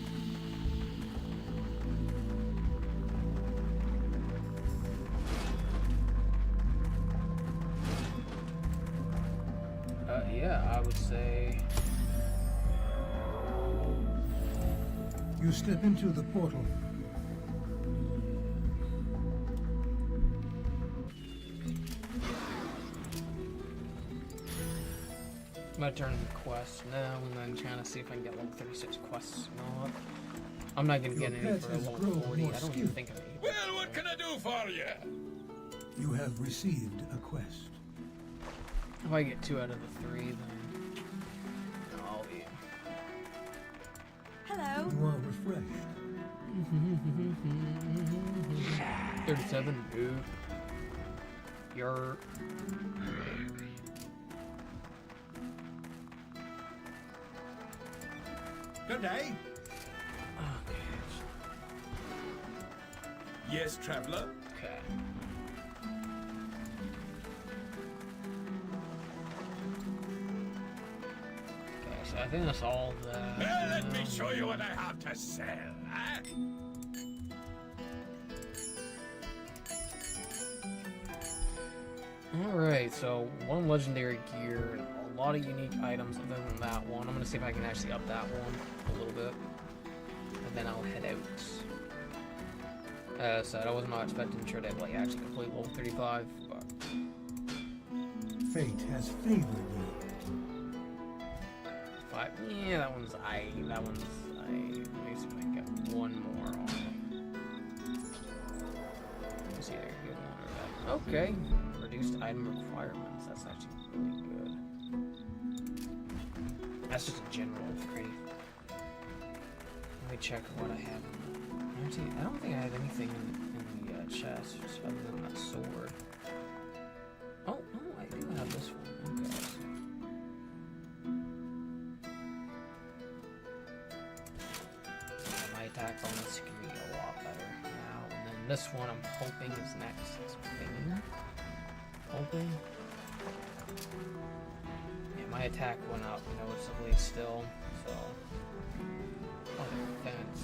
Yeah, I would say. You step into the portal. I'm gonna turn the quest now and then trying to see if I can get level 36 quests. No, I'm not gonna get Your any pet for has level grown 40. more I don't even skilled. think of any. Well, what can I do for you? You have received a quest. If I get 2 out of the 3, then I'll be. Hello. You are refreshed. 37. Dude. You're. Good day. Okay. Yes, traveler. Okay. Okay, so I think that's all that. Well, let me show you what I have to sell, huh? Alright, so 1 legendary gear, a lot of unique items other than that one. I'm gonna see if I can actually up that one a little bit. And then I'll head out. As I said, I was not expecting to like actually complete level 35, but Fate has favored you. yeah, that one's I. Let me see if I can get one more on it. Let's see, there, good one or that. Okay. Reduced item requirements. That's actually really good. That's just a general pretty. Let me check what I have. Actually, I don't think I have anything in the chest other than that sword. Oh, no, I do have this one. Okay. My attack bonus can be a lot better now. And then this one I'm hoping is next. Hoping. Yeah, my attack went up noticeably still, so on the defense,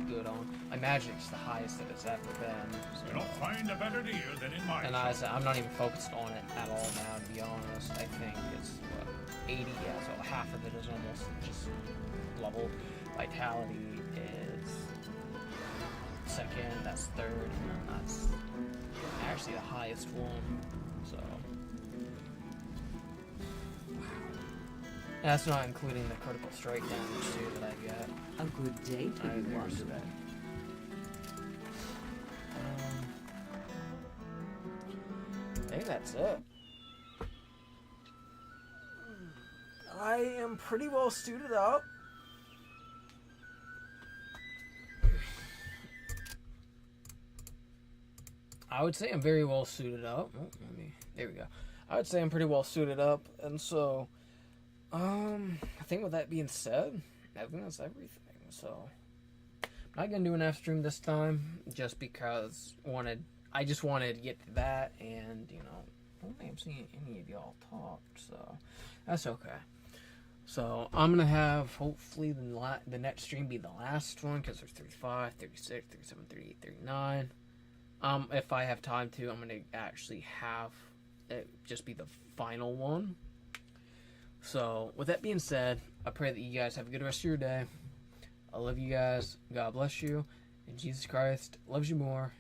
good on. My magic's the highest that it's ever been. So. You don't find a better deal than in my And I'm not even focused on it at all now, to be honest. I think it's what, 80, yeah, so half of it is almost just level. Vitality is second, that's third, and then that's actually the highest one. So that's not including the critical strike damage too that I get. A good day to you, There's wanderer. I think that's it. I am pretty well suited up. I would say I'm very well suited up. Oh, there we go. I would say I'm pretty well suited up, and so, I think with that being said, I think that's everything. So, I'm not gonna do an F stream this time, just because I just wanted to get to that, and I don't think I'm seeing any of y'all talk, so that's okay. So I'm gonna have hopefully the next stream be the last one, because there's 35, 36, 37, 38, 39. If I have time to, I'm gonna actually have it just be the final one. So with that being said, I pray that you guys have a good rest of your day. I love you guys. God bless you. And Jesus Christ loves you more.